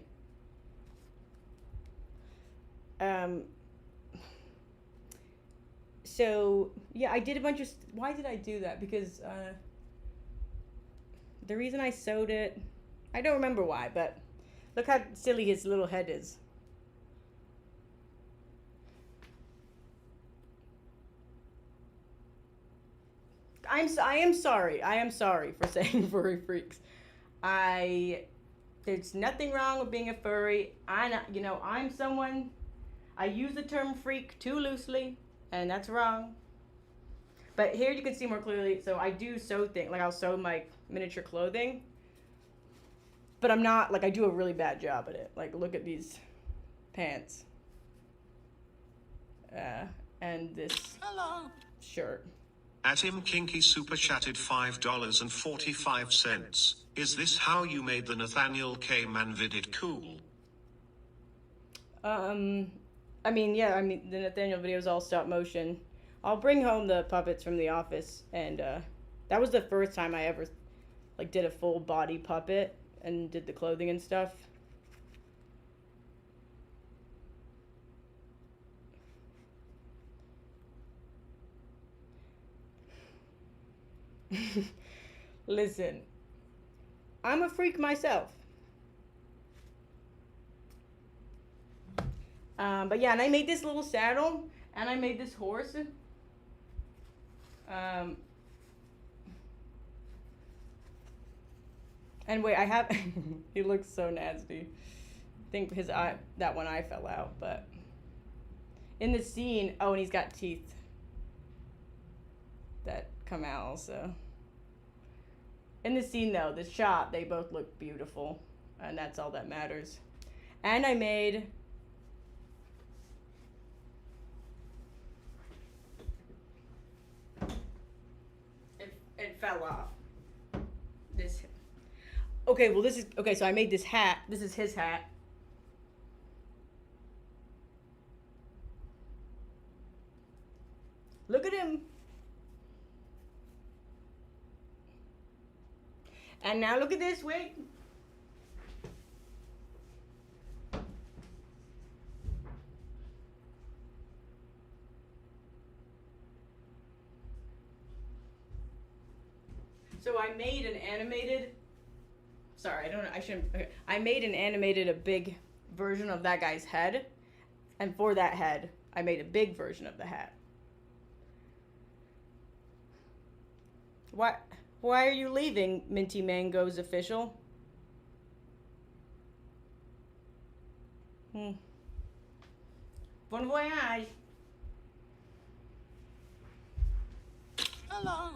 So, yeah, I did a bunch of... Why did I do that? Because, the reason I sewed it... I don't remember why, but look how silly his little head is. I am sorry. I am sorry for saying furry freaks. There's nothing wrong with being a furry. I'm someone... I use the term freak too loosely, and that's wrong. But here you can see more clearly. So I do sew things, like I'll sew my miniature clothing. But I'm not, like, I do a really bad job at it. Like, look at these pants. And this shirt. At him Kinky super chatted $5.45. Is this how you made the Nathaniel K. Man vidit cool? The Nathaniel video is all stop motion. I'll bring home the puppets from the office, and that was the first time I ever like did a full body puppet and did the clothing and stuff. Listen, I'm a freak myself. But yeah, and I made this little saddle, and I made this horse. And wait, I have, he looks so nasty. I think his eye, that one eye fell out, but in the scene, oh, and he's got teeth that come out also. In the scene though, the shot, they both look beautiful, and that's all that matters. And I made it fell off. This. Okay, well so I made this hat. This is his hat. Look at him. And now look at this, wait. So I made an animated, I made an animated, a big version of that guy's head. And for that head, I made a big version of the hat. Why are you leaving, Minty Mango's official? Bon voyage. Hello.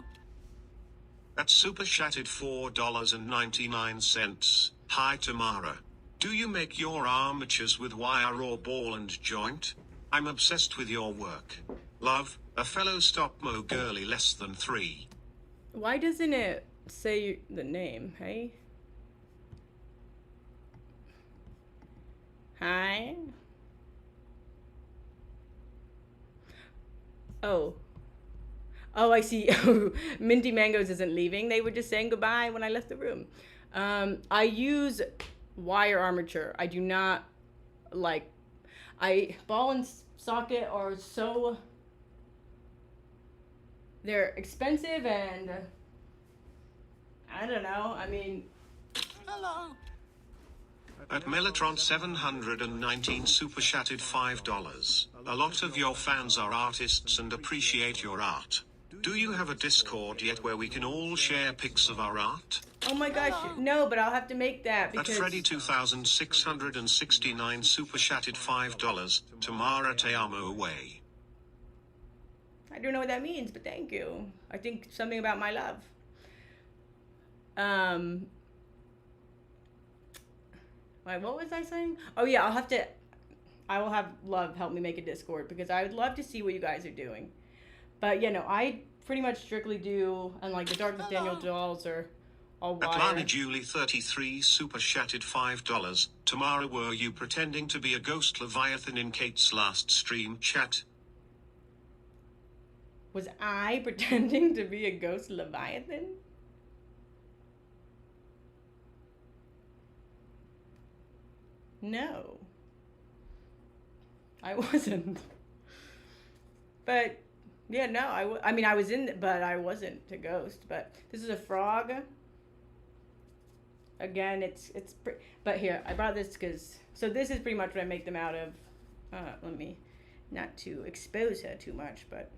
That's super chatted $4.99. Hi Tamara. Do you make your armatures with wire or ball and joint? I'm obsessed with your work. Love, a fellow stop-mo girly less than 3. Why doesn't it say the name, hey? Hi. Oh. Oh, I see. Minty Mangoes isn't leaving. They were just saying goodbye when I left the room. I use wire armature. I do not like... ball and socket are so... They're expensive and... I don't know. I mean... Hello. At Mellotron 719 super chatted $5. A lot of your fans are artists and appreciate your art. Do you have a Discord yet where we can all share pics of our art? Oh my gosh, no, but I'll have to make that At because... Freddy 2669 super chatted $5. Tamara te amo away. I don't know what that means, but thank you. I think something about my love. Wait, what was I saying? Oh yeah, I will have Love help me make a Discord because I would love to see what you guys are doing. But yeah, no, I pretty much strictly do, and like the Dark Nathaniel dolls are all wire. Atlanta Julie 33 super chatted $5. Tamara, were you pretending to be a ghost Leviathan in Kate's last stream chat? Was I pretending to be a ghost Leviathan? No. I wasn't. But, yeah, no, I mean, I was in, but I wasn't a ghost. But this is a frog. Again, but here, I brought this because, so this is pretty much what I make them out of. Let me, not to expose her too much, but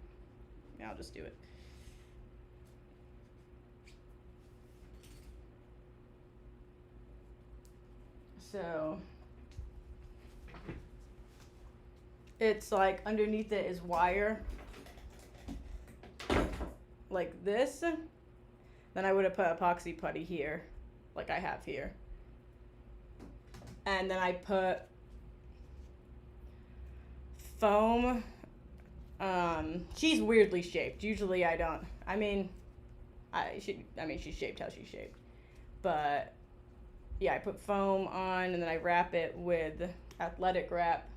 I'll just do it. So... It's like underneath it is wire, like this. Then I would have put epoxy putty here, like I have here. And then I put foam. She's weirdly shaped. Usually I don't. I mean, she's shaped how she's shaped. But yeah, I put foam on and then I wrap it with athletic wrap.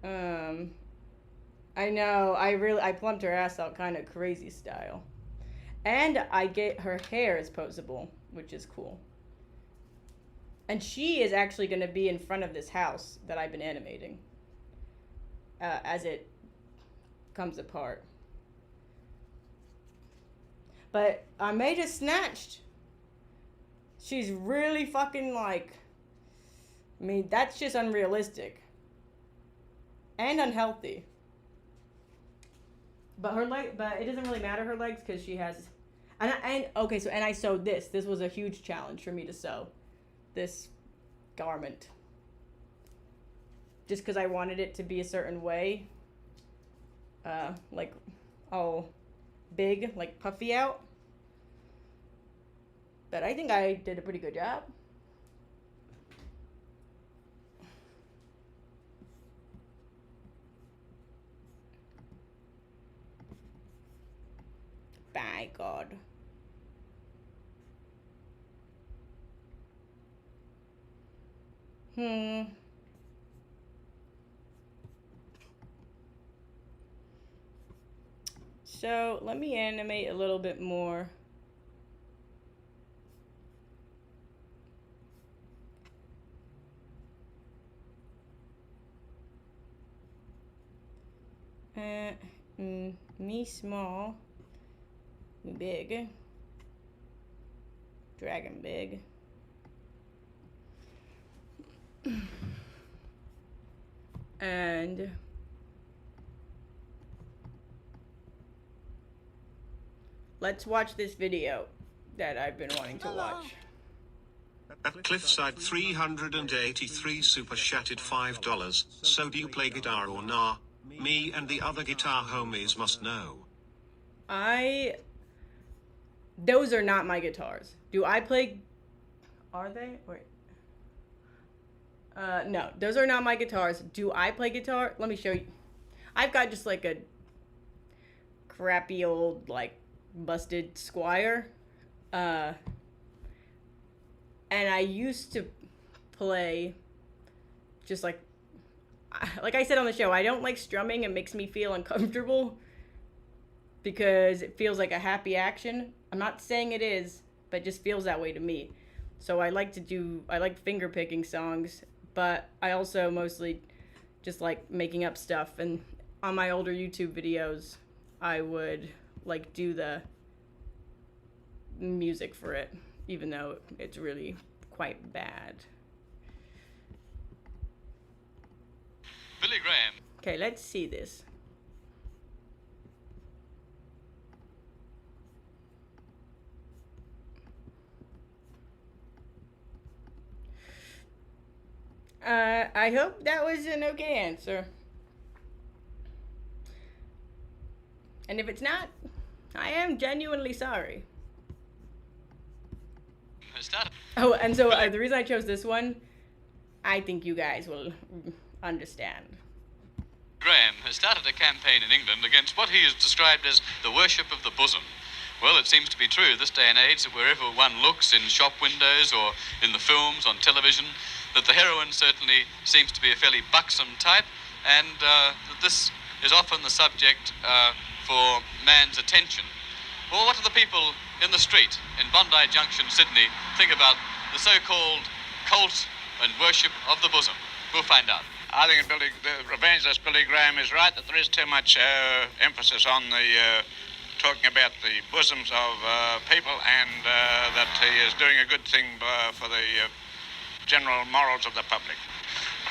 I know, I plumped her ass out kind of crazy style. And I get her hair is posable, which is cool. And she is actually going to be in front of this house that I've been animating. As it comes apart. But I made her snatched. She's really fucking like... I mean, that's just unrealistic. And unhealthy. But her leg, but it doesn't really matter her legs because she has, and okay, so and I sewed this. This was a huge challenge for me to sew this garment. Just because I wanted it to be a certain way. Like all big, like puffy out. But I think I did a pretty good job. By God. So let me animate a little bit more. Me small. Me big. Dragon big. And let's watch this video that I've been wanting to watch. At Cliffside 383 super chatted $5. So do you play guitar or nah? Me and the other guitar homies must know. Those are not my guitars. Do I play? Are they? Wait. No, those are not my guitars. Do I play guitar? Let me show you. I've got just like a crappy old, like, busted Squire. And I used to play just like I said on the show, I don't like strumming. It makes me feel uncomfortable because it feels like a happy action. I'm not saying it is, but it just feels that way to me. So I like finger picking songs, but I also mostly just like making up stuff. And on my older YouTube videos, I would like do the music for it, even though it's really quite bad. Billy Graham. Okay, let's see this. I hope that was an okay answer. And if it's not, I am genuinely sorry. Oh, and so the reason I chose this one, I think you guys will understand. Graham has started a campaign in England against what he has described as the worship of the bosom. Well, it seems to be true this day and age that wherever one looks in shop windows or in the films, on television, that the heroine certainly seems to be a fairly buxom type, and that this is often the subject for man's attention. Well, what do the people in the street in Bondi Junction, Sydney, think about the so-called cult and worship of the bosom? We'll find out. I think the evangelist Billy Graham is right that there is too much emphasis on the talking about the bosoms of people, and that he is doing a good thing for the general morals of the public.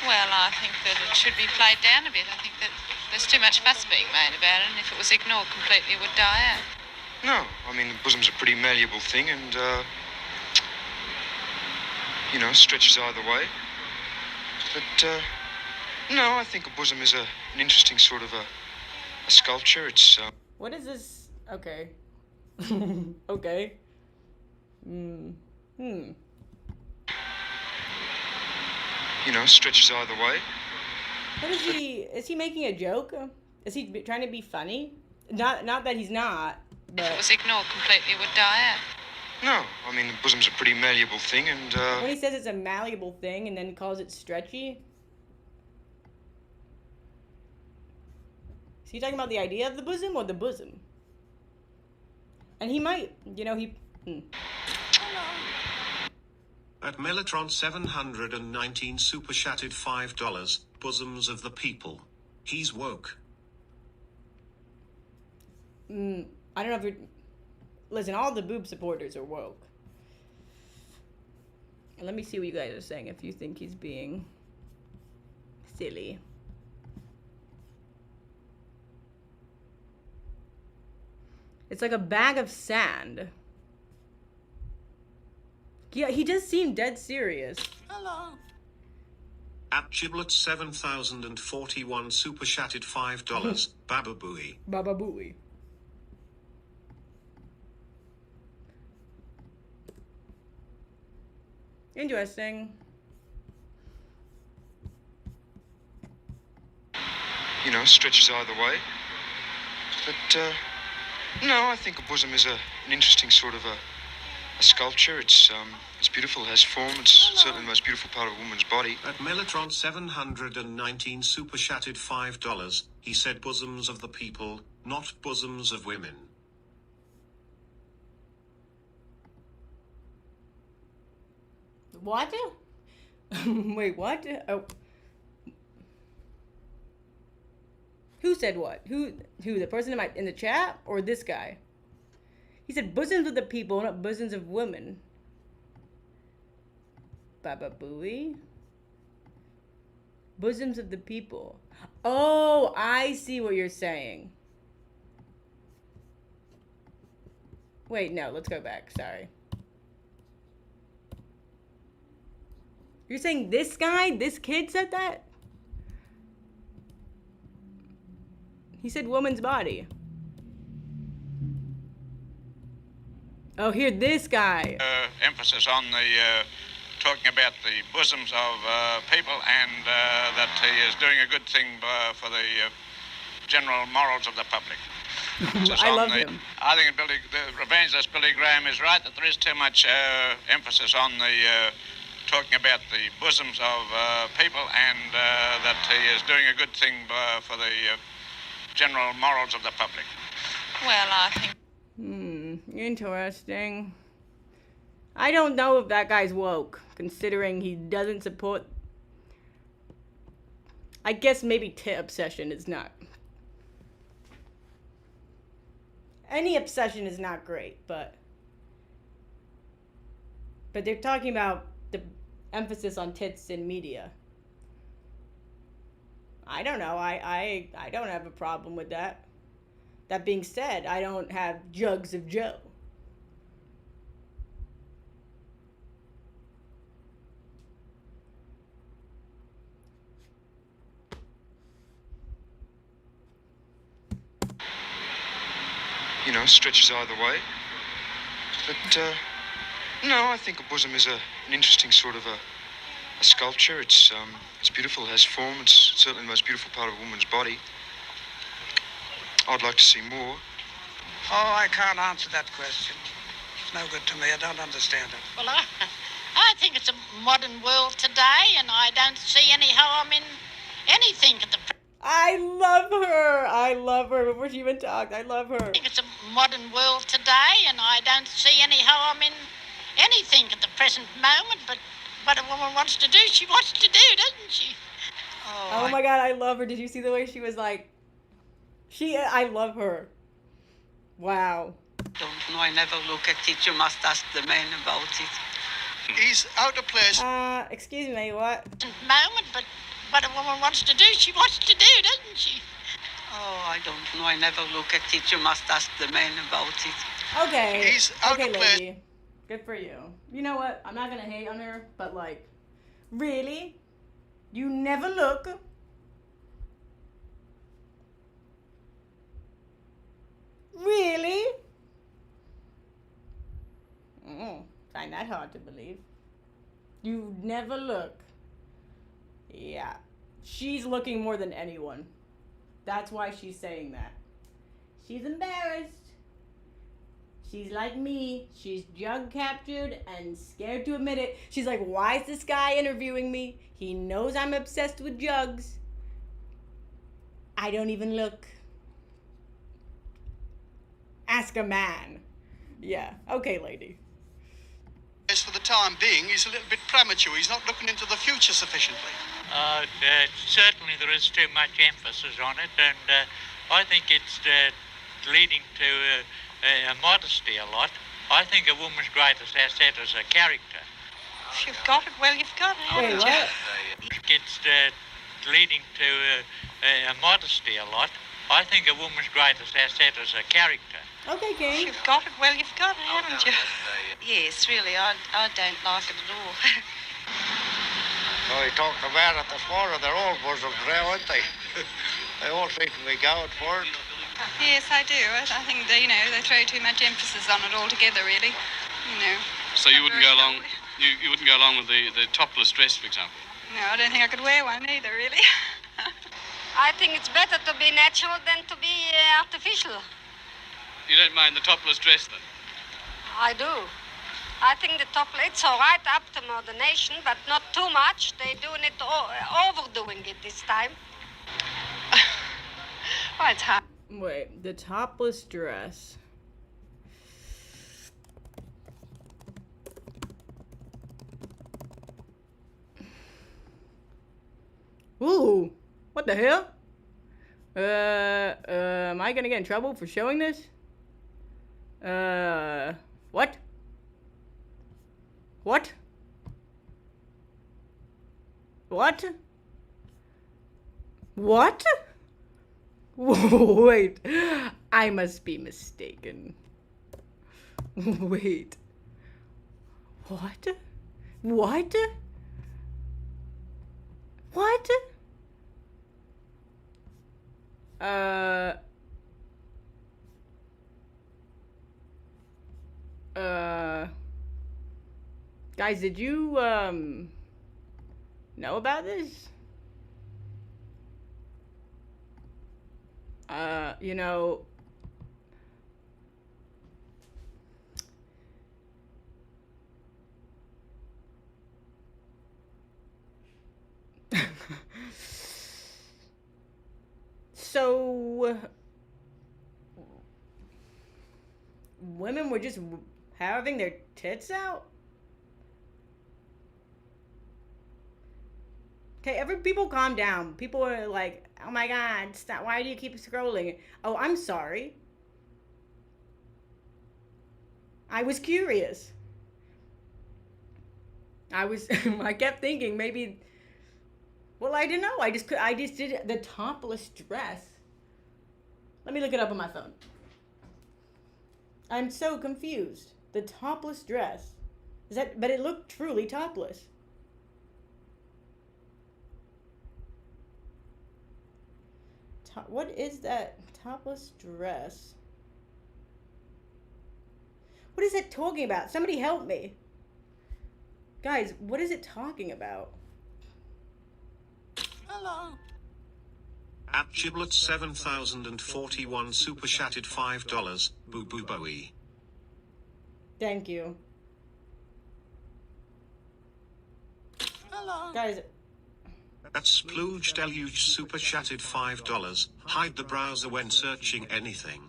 Well, I think that it should be played down a bit. I think that there's too much fuss being made about it, and if it was ignored completely, it would die out. No, I mean, the bosom's a pretty malleable thing, and, stretches either way. But, no, I think a bosom is an interesting sort of a sculpture. It's, What is this? Okay. Okay. Stretches either way. What is he? Is he making a joke? Is he trying to be funny? Not that he's not. But If it was ignored completely, it would die out. No, I mean, the bosom's a pretty malleable thing, and, when he says it's a malleable thing and then calls it stretchy, is he talking about the idea of the bosom or the bosom? And he might, At Mellotron 719 super chatted $5. Bosoms of the people. He's woke. I don't know if you're... Listen, all the boob supporters are woke. And let me see what you guys are saying if you think he's being silly. It's like a bag of sand. Yeah, he does seem dead serious. Hello. At Giblet 7041 super chatted $5. Baba Booey. Baba Booey. Interesting. Stretches either way. But, no, I think a bosom is an interesting sort of a sculpture. It's beautiful, it has form. It's certainly the most beautiful part of a woman's body. At Mellotron 719 super chatted $5. He said bosoms of the people, not bosoms of women. What? Wait, what? Oh. Who said what? Who? The person in the chat or this guy? He said bosoms of the people, not bosoms of women. Baba Booey. Bosoms of the people. Oh, I see what you're saying. Wait, no, let's go back. Sorry. You're saying this guy, this kid said that? He said woman's body. Oh, here, this guy. Emphasis on the talking about the bosoms of people, and that he is doing a good thing for the general morals of the public. I love him. I think the evangelist Billy Graham is right that there is too much emphasis on the talking about the bosoms of people, and that he is doing a good thing for the general morals of the public. Well, I think... Interesting. I don't know if that guy's woke, considering he doesn't support... I guess maybe tit obsession is not... Any obsession is not great, but they're talking about the emphasis on tits in media. I don't know. I don't have a problem with that. That being said, I don't have jugs of Joe. You know, stretches either way. But, no, I think a bosom is an interesting sort of a sculpture. It's beautiful, it has form. It's certainly the most beautiful part of a woman's body. I'd like to see more. Oh, I can't answer that question. It's no good to me. I don't understand it. Well, I think it's a modern world today, and I don't see any harm in anything at the I love her. Before she even talked, I love her. I think it's a modern world today, and I don't see any harm in anything at the present moment, but what a woman wants to do, she wants to do, doesn't she? Oh my God, I love her. Did you see the way she was like... I love her. Wow. Don't know, I never look at it. You must ask the man about it. He's out of place. Excuse me, what? Moment, but what a woman wants to do, she wants to do, doesn't she? Oh, I don't know, I never look at it. You must ask the man about it. Okay. He's out of place. Lady. Good for you. You know what? I'm not gonna hate on her, but like, really? You never look? Really? Find that hard to believe. You never look. Yeah. She's looking more than anyone. That's why she's saying that. She's embarrassed. She's like me. She's drug captured and scared to admit it. She's like, why is this guy interviewing me? He knows I'm obsessed with drugs. I don't even look. Ask a man. Yeah. Okay, lady. For the time being, he's a little bit premature. He's not looking into the future sufficiently. Certainly there is too much emphasis on it, and I think it's leading to modesty a lot. I think a woman's greatest asset is her character. If you've got it, well, you've got it. Wait, what? It's leading to modesty a lot. I think a woman's greatest asset is her character. Okay, King. If you've got it, well, you've got it, haven't you? Yes, really, I don't like it at all. Well, we talked about it this morning. They're all bosoms now, aren't they? They all seem to be going for it. Yes, I do. I think they throw too much emphasis on it altogether, really. So you wouldn't go along. You wouldn't go along with the topless dress, for example. No, I don't think I could wear one either, really. I think it's better to be natural than to be artificial. You don't mind the topless dress, then? I do. I think the it's all right up to modernation, but not too much. They're doing it, overdoing it this time. Oh, it's hot. Wait, the topless dress. Ooh, what the hell? Am I gonna get in trouble for showing this? What? What? What? What? Wait, I must be mistaken. Wait. What? What? What? Guys, did you, know about this? You know, so women were just having their tits out? Okay, people calm down. People are like, oh my god, stop, why do you keep scrolling? Oh, I'm sorry. I was curious. I kept thinking maybe, well, I don't know. I just did the topless dress. Let me look it up on my phone. I'm so confused. The topless dress. But it looked truly topless. What is that topless dress? What is it talking about? Somebody help me. Guys, what is it talking about? Hello. At Giblet 7041 super chatted $5. Boo boo bowie. Thank you. Hello. Guys. That's Splooge Deluge super chatted $5. Hide the browser when searching anything.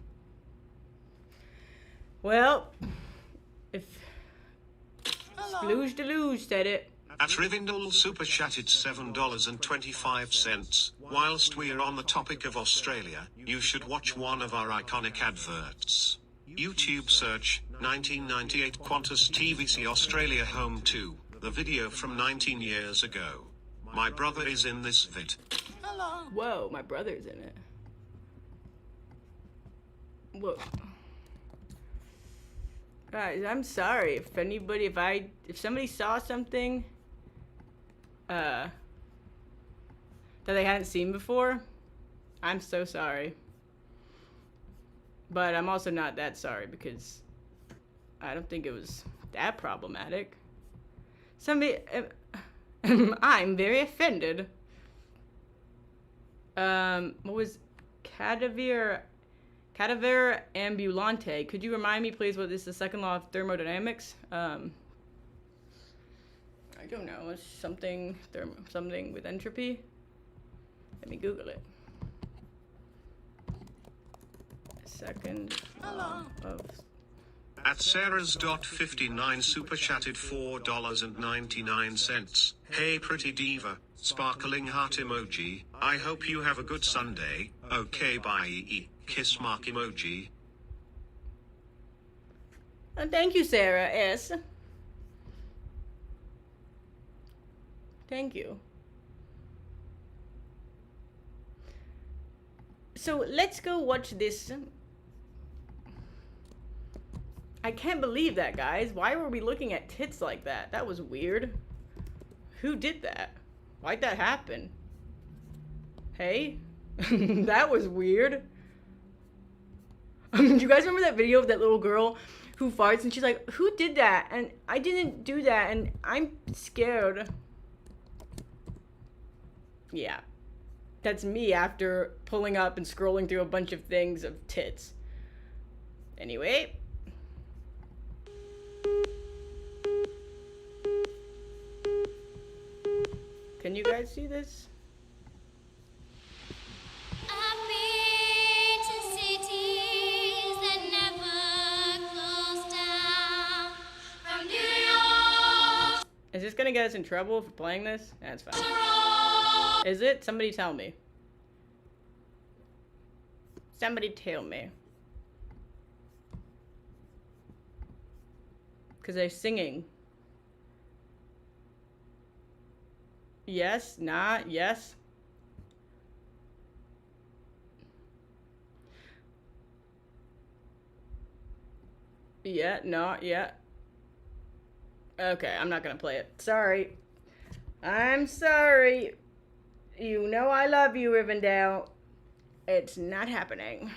Well, if Splooge Deluge said it. At Rivindle super chatted $7.25. Whilst we're on the topic of Australia, you should watch one of our iconic adverts. YouTube search 1998 Qantas TVC Australia Home 2, the video from 19 years ago. My brother is in this vid. Hello. Whoa, my brother's in it. Whoa. Guys, I'm sorry if somebody saw something that they hadn't seen before. I'm so sorry. But I'm also not that sorry because I don't think it was that problematic. I'm very offended. What was Cadaver ambulante? Could you remind me, please, what is the second law of thermodynamics? I don't know. It's something with entropy. Let me Google it. Second law of. At Sarah's.59 super chatted $4.99. Hey pretty diva, sparkling heart emoji. I hope you have a good Sunday. Okay, bye. Kiss mark emoji. Thank you, Sarah S. Thank you. So let's go watch this. I can't believe that, guys. Why were we looking at tits like that? That was weird. Who did that? Why'd that happen? Hey? That was weird. Do you guys remember that video of that little girl who farts and she's like, who did that? And I didn't do that and I'm scared. Yeah. That's me after pulling up and scrolling through a bunch of things of tits. Anyway. Can you guys see this? Is this gonna get us in trouble for playing this? That's fine. Is it? Somebody tell me. Somebody tell me. Because they're singing. Yes, not, yes. Yeah, not yet. Okay, I'm not gonna play it. Sorry. I'm sorry. You know I love you, Rivendell. It's not happening.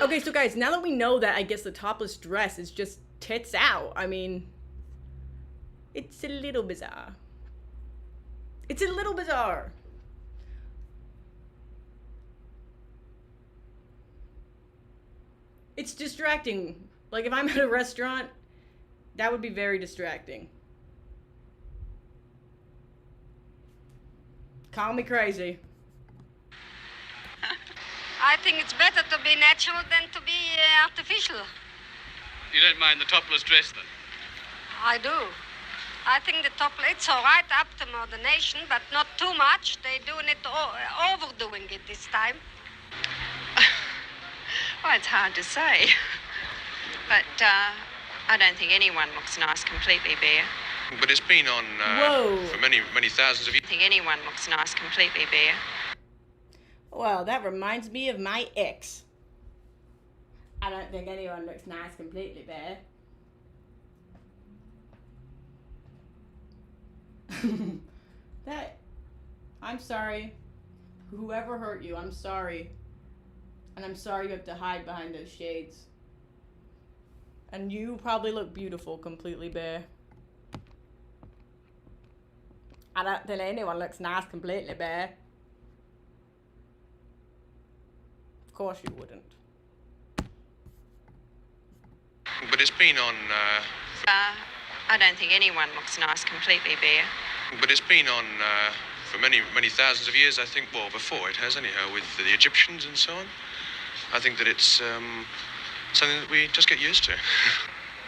Okay, so guys, now that we know that, I guess the topless dress is just tits out. I mean, it's a little bizarre. It's a little bizarre. It's distracting. Like, if I'm at a restaurant, that would be very distracting. Call me crazy. I think it's better to be natural than to be artificial. You don't mind the topless dress, then? I do. I think the it's all right up to modernation, but not too much. They're doing it, overdoing it this time. Well, it's hard to say. But I don't think anyone looks nice completely bare. But it's been on for many thousands of years. I think anyone looks nice completely bare. Well, that reminds me of my ex. I don't think anyone looks nice completely bare. I'm sorry. Whoever hurt you, I'm sorry. And I'm sorry you have to hide behind those shades. And you probably look beautiful completely bare. I don't think anyone looks nice completely bare. Of course you wouldn't. But it's been on I don't think anyone looks nice completely bare. But it's been on for many thousands of years, I think. Well, before it has anyhow, with the Egyptians and so on. I think that it's something that we just get used to.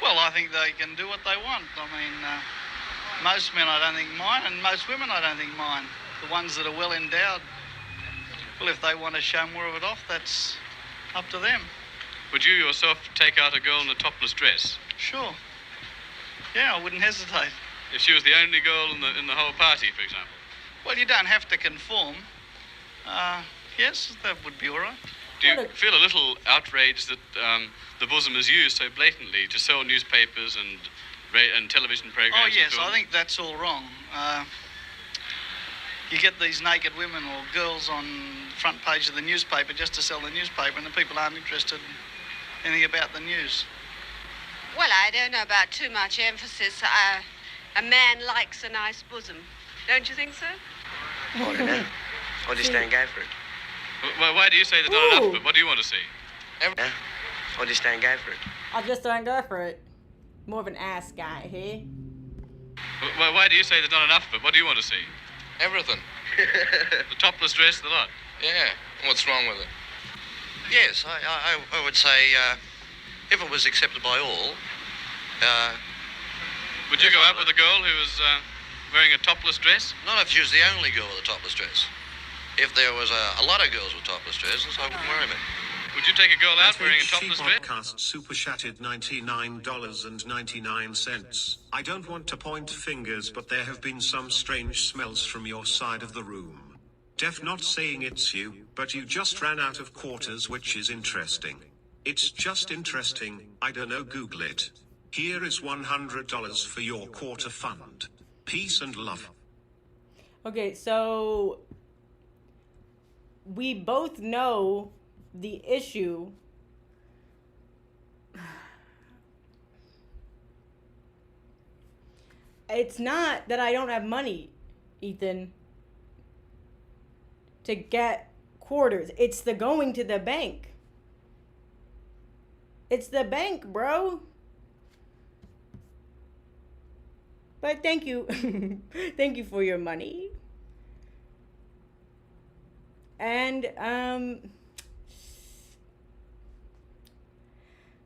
Well, I think they can do what they want. I mean, most men I don't think mind, and most women I don't think mind. The ones that are well endowed, well, if they want to show more of it off, that's up to them. Would you yourself take out a girl in a topless dress? Sure. Yeah, I wouldn't hesitate. If she was the only girl in the whole party, for example? Well, you don't have to conform. Yes, that would be all right. Do you feel a little outraged that the bosom is used so blatantly to sell newspapers and television programs? Oh, yes, I think that's all wrong. You get these naked women or girls on the front page of the newspaper just to sell the newspaper, and the people aren't interested in anything about the news. Well, I don't know about too much emphasis. A man likes a nice bosom. Don't you think so? I don't know. I just don't go for it. Well, why do you say there's not enough of it? What do you want to see? No, I just don't go for it. I just don't go for it. More of an ass guy here. Well, why do you say there's not enough of it? What do you want to see? everything. The topless dress, the lot. Yeah. What's wrong with it? Yes, I would say if it was accepted by all. Would you go out with a girl who was wearing a topless dress? Not if she was the only girl with a topless dress. If there was a lot of girls with topless dresses, I wouldn't worry about it. Would you take a girl out wearing a topless dress? Podcast super chatted $99.99. I don't want to point fingers, but there have been some strange smells from your side of the room. Def not saying it's you, but you just ran out of quarters, which is interesting. It's just interesting. I don't know, Google it. Here is $100 for your quarter fund. Peace and love. Okay, so we both know the issue. It's not that I don't have money, Ethan, to get quarters. It's the going to the bank. It's the bank, bro. But thank you. Thank you for your money. And,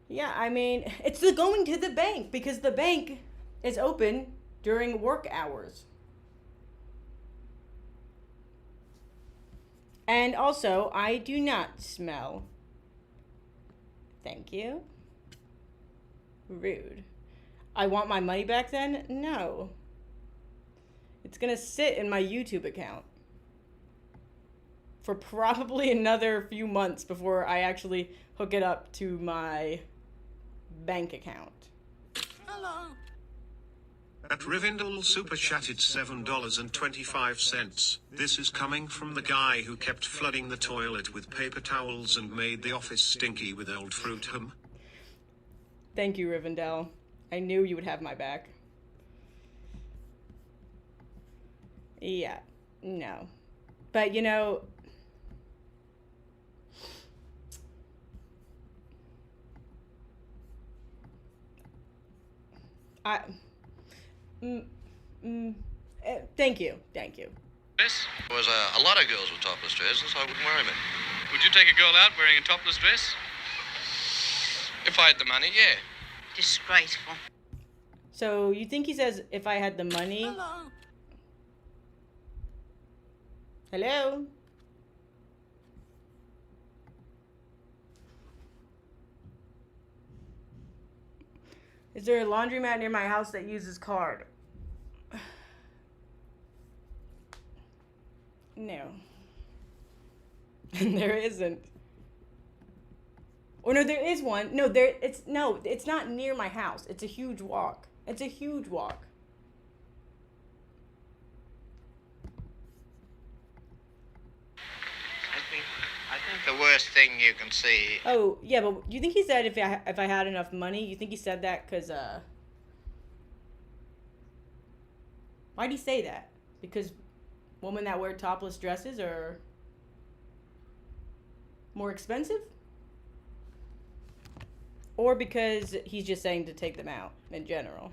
yeah, I mean, it's the going to the bank because the bank is open during work hours. And also, I do not smell. Thank you. Rude. I want my money back then? No. It's gonna sit in my YouTube account for probably another few months before I actually hook it up to my bank account. Hello. At Rivendell super chatted $7.25. This is coming from the guy who kept flooding the toilet with paper towels and made the office stinky with old fruit. Thank you, Rivendell. I knew you would have my back. Yeah, no. But, you know, thank you. Dress? There was a lot of girls with topless dresses. I wouldn't wear them. Would you take a girl out wearing a topless dress? If I had the money, yeah. Disgraceful. So, you think he says, if I had the money? Hello. Hello? Is there a laundromat near my house that uses card? No. There isn't. Or no, there is one. No, it's not near my house. It's a huge walk. It's a huge walk. I think the worst thing you can see. Oh, yeah, but you think he said if I had enough money? You think he said that because, why'd he say that? Because women that wear topless dresses are more expensive? Or because he's just saying to take them out in general?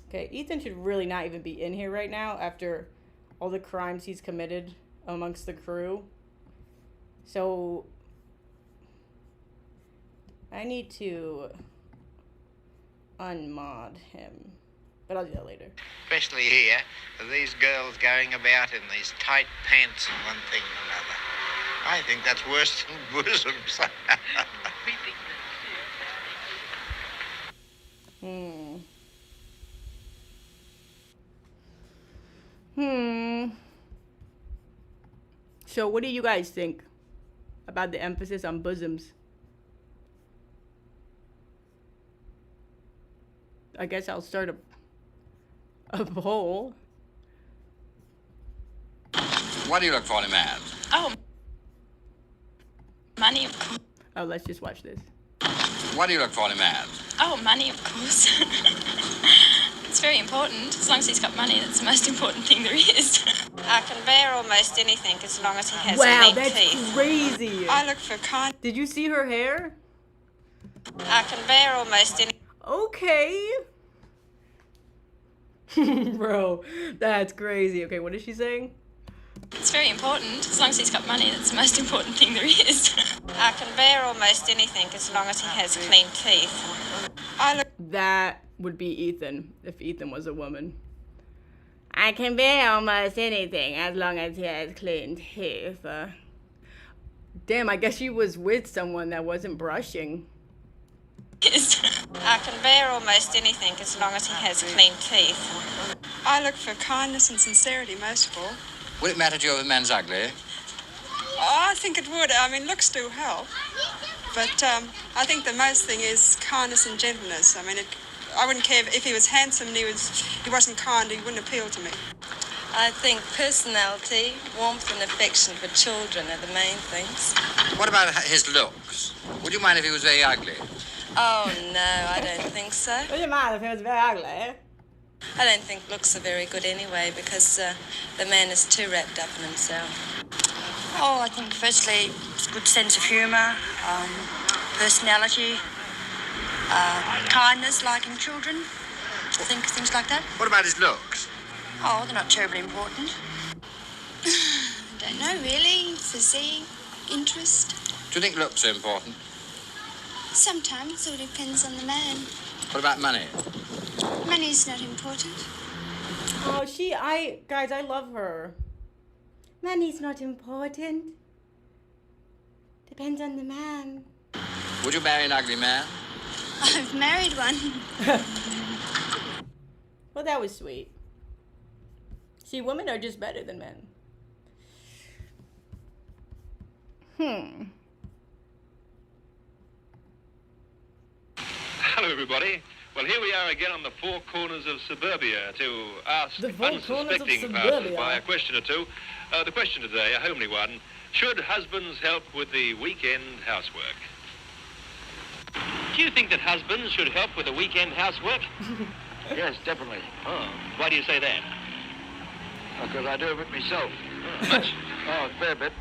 Okay, Ethan should really not even be in here right now after all the crimes he's committed amongst the crew. So, I need to unmod him. But I'll do that later. Especially here, these girls going about in these tight pants and one thing and another. I think that's worse than bosoms. So what do you guys think about the emphasis on bosoms? I guess I'll start a poll. What do you look for in a man? Oh, money, of course. Oh, let's just watch this. What do you look for in a man? Oh, money, of course. It's very important. As long as he's got money, that's the most important thing there is. I can bear almost anything as long as he has Wow, clean that's teeth. crazy. I look for kind. Did you see her hair? I can bear almost anything. Okay. Bro, that's crazy. Okay, what is she saying? It's very important. As long as he's got money, that's the most important thing there is. I can bear almost anything as long as he has clean teeth. That would be Ethan if Ethan was a woman. I can bear almost anything as long as he has clean teeth. Damn, I guess she was with someone that wasn't brushing. I can bear almost anything as long as he has clean teeth. I look for kindness and sincerity most of all. Would it matter to you if a man's ugly? Oh, I think it would. I mean, looks do help. But I think the most thing is kindness and gentleness. I mean, I wouldn't care if he was handsome and he wasn't kind, he wouldn't appeal to me. I think personality, warmth and affection for children are the main things. What about his looks? Would you mind if he was very ugly? Oh, no, I don't think so. Would you mind if he was very ugly? I don't think looks are very good anyway because the man is too wrapped up in himself. Oh, I think firstly, it's a good sense of humour, personality, kindness, liking children, I think things like that. What about his looks? Oh, they're not terribly important. I don't know, really. Physique, interest. Do you think looks are important? Sometimes it all depends on the man. What about money? Money's not important. Oh, guys, I love her. Money's not important. Depends on the man. Would you marry an ugly man? I've married one. Well, that was sweet. See, women are just better than men. Hello, everybody. Well, here we are again on the four corners of suburbia to ask unsuspecting passers-by a question or two. The question today, a homely one. Should husbands help with the weekend housework? Do you think that husbands should help with the weekend housework? Yes, definitely. Oh, why do you say that? Because I do it myself. Much? Oh, a fair bit.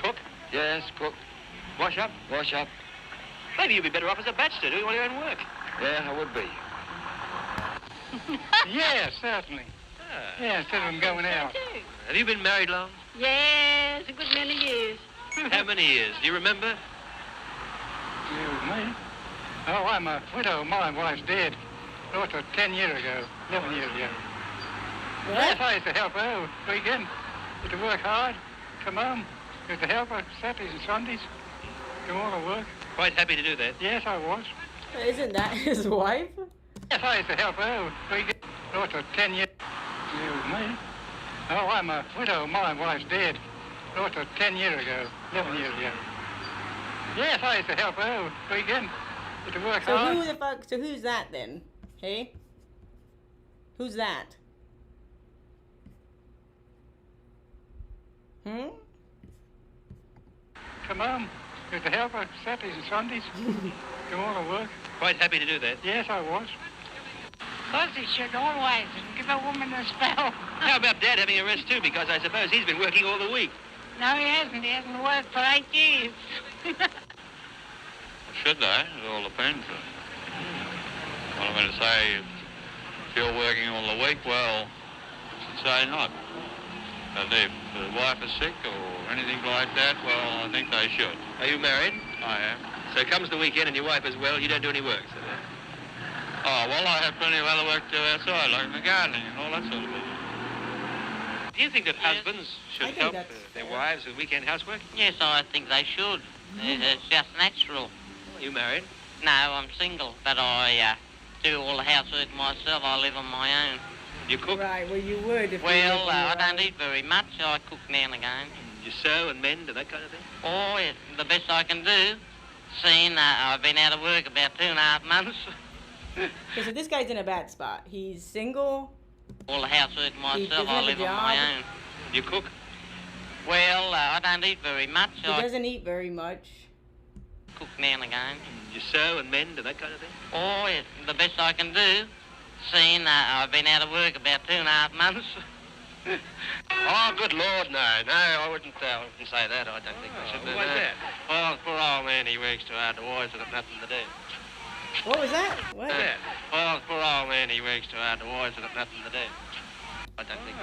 Cook? Yes, cook. Wash up? Wash up. Maybe you'd be better off as a bachelor doing all your own work. Yeah, I would be. Yes, certainly. Yeah, instead of them going out. Have you been married long? Yes, a good many years. How many years? Do you remember? You, me? Oh, I'm a widow. My wife's dead. Lost her 10 years ago, 11 years ago. Yes, I used to help her weekend. Used to work hard, come home. Used to help her Saturdays and Sundays. Do all the work. Quite happy to do that. Yes, I was. Isn't that his wife? Yes, I used to help her weekend. Lost her 10 years. You, me? Oh, I'm a widow. My wife's dead. Lost her 10 years ago, 11 years ago. Yes, I used to help her weekend. Used to work So hard. who the fuck? So who's that then? Hey, who's that? Come home. Used to help her Saturdays and Sundays. Do all the work. Quite happy to do that. Yes, I was. Pussy should always give a woman a spell. How about Dad having a rest too? Because I suppose he's been working all the week. No, he hasn't. He hasn't worked for 8 years. Should they? It all depends. Well, I'm going to say, if you're working all the week, well, I'd say not. But if the wife is sick or anything like that, well, I think they should. Are you married? I am. So comes the weekend and your wife as well, you don't do any work, so that. Oh, well, I have plenty of other work to do outside, like the gardening and all that sort of thing. Do you think that husbands should think help that's their wives with weekend housework? Yes, I think they should. It's just natural. Are you married? No, I'm single, but I do all the housework myself. I live on my own. You cook? Right, well you would if Well, you lived on I your don't own. eat very much. I cook now and again. You sew and mend and that kind of thing? Oh, yeah, the best I can do. Seeing I've been out of work about 2.5 months. Okay, so this guy's in a bad spot. He's single. All the housework He myself. doesn't I have a live on job. my own. You cook? Well, I don't eat very much. He I doesn't eat very much. cook now and again. You sew and mend and that kind of thing? Oh, yeah, the best I can do. Seeing I've been out of work about 2.5 months. Oh, good Lord, no. No, I wouldn't say that. I don't think I should do why's that. Well, poor old man, he works too hard. The wives have got nothing to do. What was that? What? Well, poor old man, he works too hard. The wives have got nothing to do. I don't think.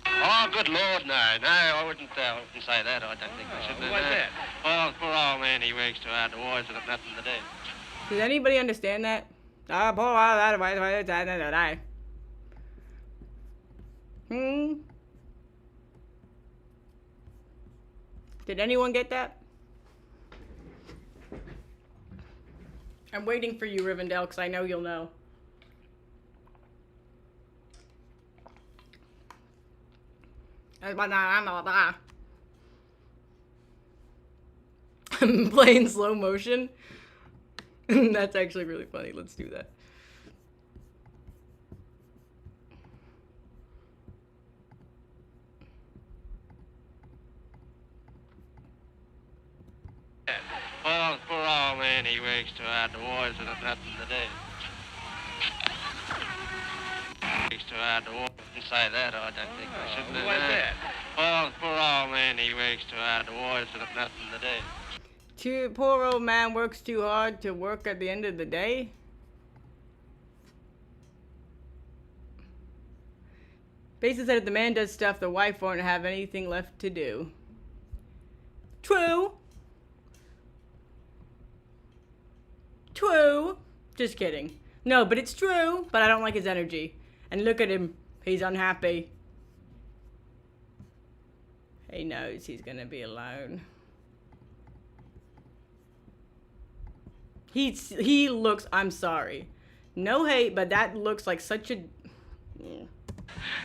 Oh, good Lord, no. No, I wouldn't say that. I don't think I should do why's that. Well, poor old man, he works too hard. The wives have got nothing to do. Does anybody understand that? Ah, poor that. Did anyone get that? I'm waiting for you, Rivendell, because I know you'll know. I'm playing slow motion. That's actually really funny. Let's do that. Well, poor old man, he works too hard. The wives have got nothing to do. Works too hard. The wives didn't say that. I don't think I should do why's that. Well, poor old man, he works too hard. The wives have got nothing to do. Poor old man works too hard to work at the end of the day. Basically said if the man does stuff, the wife won't have anything left to do. True. True. Just kidding. No, but it's true. But I don't like his energy. And look at him. He's unhappy. He knows he's gonna be alone. He looks, I'm sorry. No hate, but that looks like such a...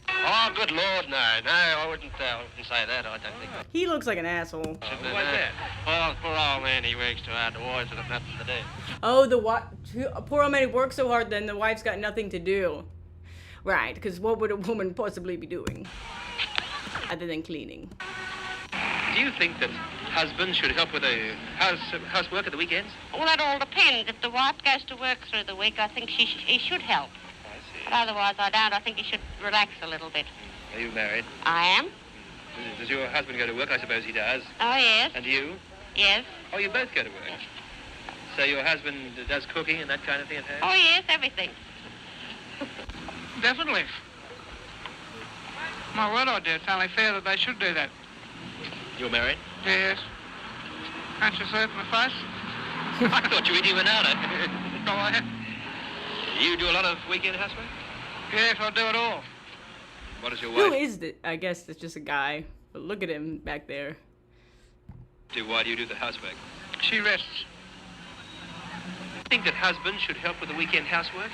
Oh, good Lord, no. No, I wouldn't say that. I don't think. He looks like an asshole. Why's that? Well, poor old man, he works too hard. The wives have got nothing to do. Oh, poor old man who works so hard, then the wife's got nothing to do. Right, because what would a woman possibly be doing? Other than cleaning. Do you think that husbands should help with the housework at the weekends? Well, that all depends. If the wife goes to work through the week, I think he should help. I see. But otherwise, I don't. I think he should relax a little bit. Are you married? I am. Does your husband go to work? I suppose he does. Oh, yes. And you? Yes. Oh, you both go to work? So your husband does cooking and that kind of thing at home? Oh, yes, everything. Definitely. My word, I do. It's only fair that they should do that. You're married? Yes. Can't you see it in the face? I thought you were even out it. Go ahead. You do a lot of weekend housework? Yes, I do it all. What is your Who wife is it? I guess it's just a guy. But look at him back there. do? Why do you do the housework? She rests. I think that husbands should help with the weekend housework?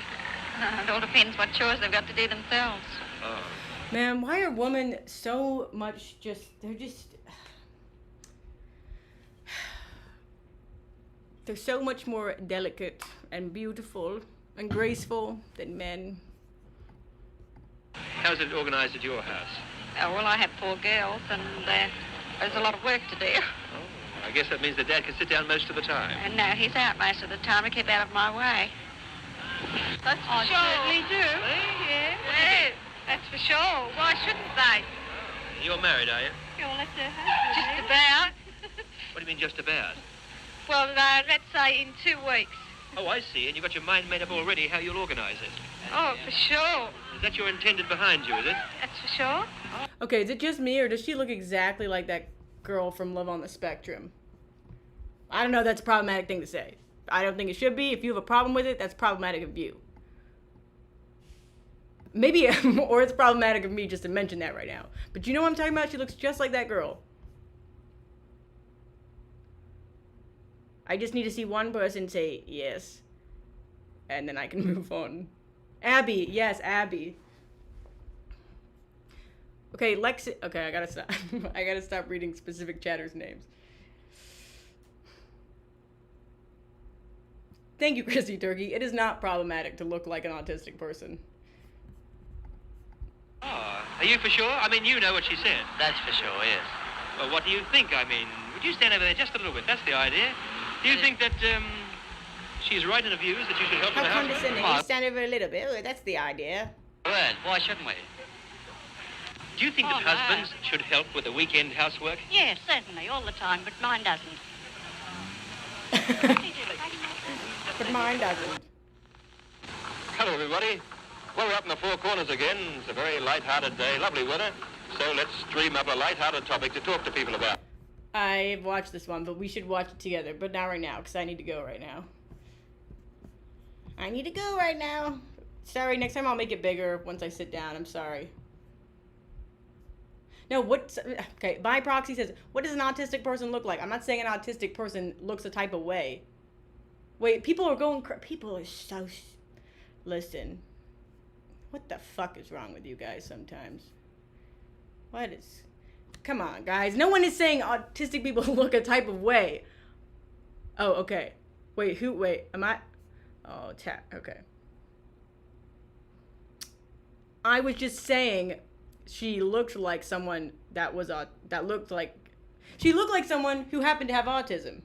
It all depends what chores they've got to do themselves. Oh. Man, why are women so much they're so much more delicate and beautiful and graceful than men. How's it organized at your house? Oh, well, I have 4 girls, and there's a lot of work to do. Oh, I guess that means that Dad can sit down most of the time. And no, he's out most of the time to keep out of my way. That's for sure. Certainly do. Yes. Yes, that's for sure. Why shouldn't they? You're married, are you? Well, that's her husband. Just about. What do you mean, just about? Well, let's say in 2 weeks. Oh, I see. And you've got your mind made up already how you'll organize it. Oh, for sure. Is that your intended behind you, is it? That's for sure. Okay, is it just me or does she look exactly like that girl from Love on the Spectrum? I don't know, that's a problematic thing to say. I don't think it should be. If you have a problem with it, that's problematic of you. Maybe, or it's problematic of me just to mention that right now. But you know what I'm talking about? She looks just like that girl. I just need to see one person say yes. And then I can move on. Abby. Yes, Abby. Okay, Lexi. Okay, I gotta stop. I gotta stop reading specific chatters' names. Thank you, Chrissy Turkey. It is not problematic to look like an autistic person. Oh, are you for sure? I mean, you know what she said. That's for sure, yes. Well, what do you think? I mean, would you stand over there just a little bit? That's the idea. Do you think that she's right in her views that you should help How in the house? condescending. You stand over a little bit. Oh, that's the idea. Well, why shouldn't we? Do you think that no. husbands should help with the weekend housework? Yes, certainly, all the time, but mine doesn't. But mine doesn't. Hello, everybody. Well, we're up in the Four Corners again. It's a very light-hearted day, lovely weather. So let's dream up a light-hearted topic to talk to people about. I've watched this one, but we should watch it together. But not right now, because I need to go right now. I need to go right now. Sorry, next time I'll make it bigger once I sit down. I'm sorry. No, okay, by proxy says, what does an autistic person look like? I'm not saying an autistic person looks a type of way. Wait, people are going, people are so, listen. What the fuck is wrong with you guys sometimes? What is, come on, guys. No one is saying autistic people look a type of way. Oh, okay. Wait, am I? Oh, okay. I was just saying she looked like someone that was, she looked like someone who happened to have autism.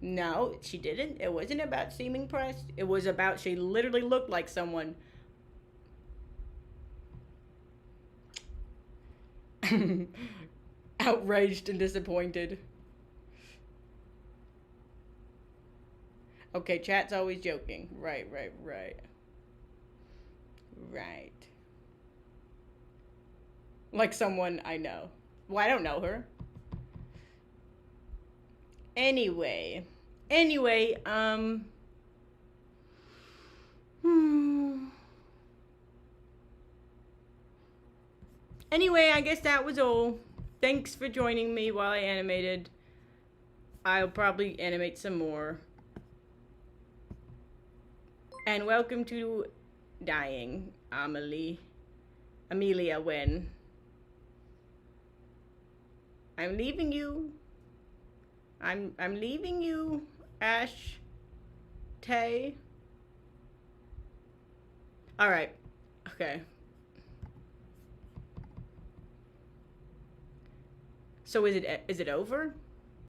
No, she didn't. It wasn't about seeming pressed. It was about she literally looked like someone. Outraged and disappointed. Okay, chat's always joking. Right. Like someone I know. Well, I don't know her. Anyway, Anyway, I guess that was all. Thanks for joining me while I animated. I'll probably animate some more. And welcome to dying. Amelia win. I'm leaving you. I'm leaving you, Ash. Tay. All right. Okay. So is it over?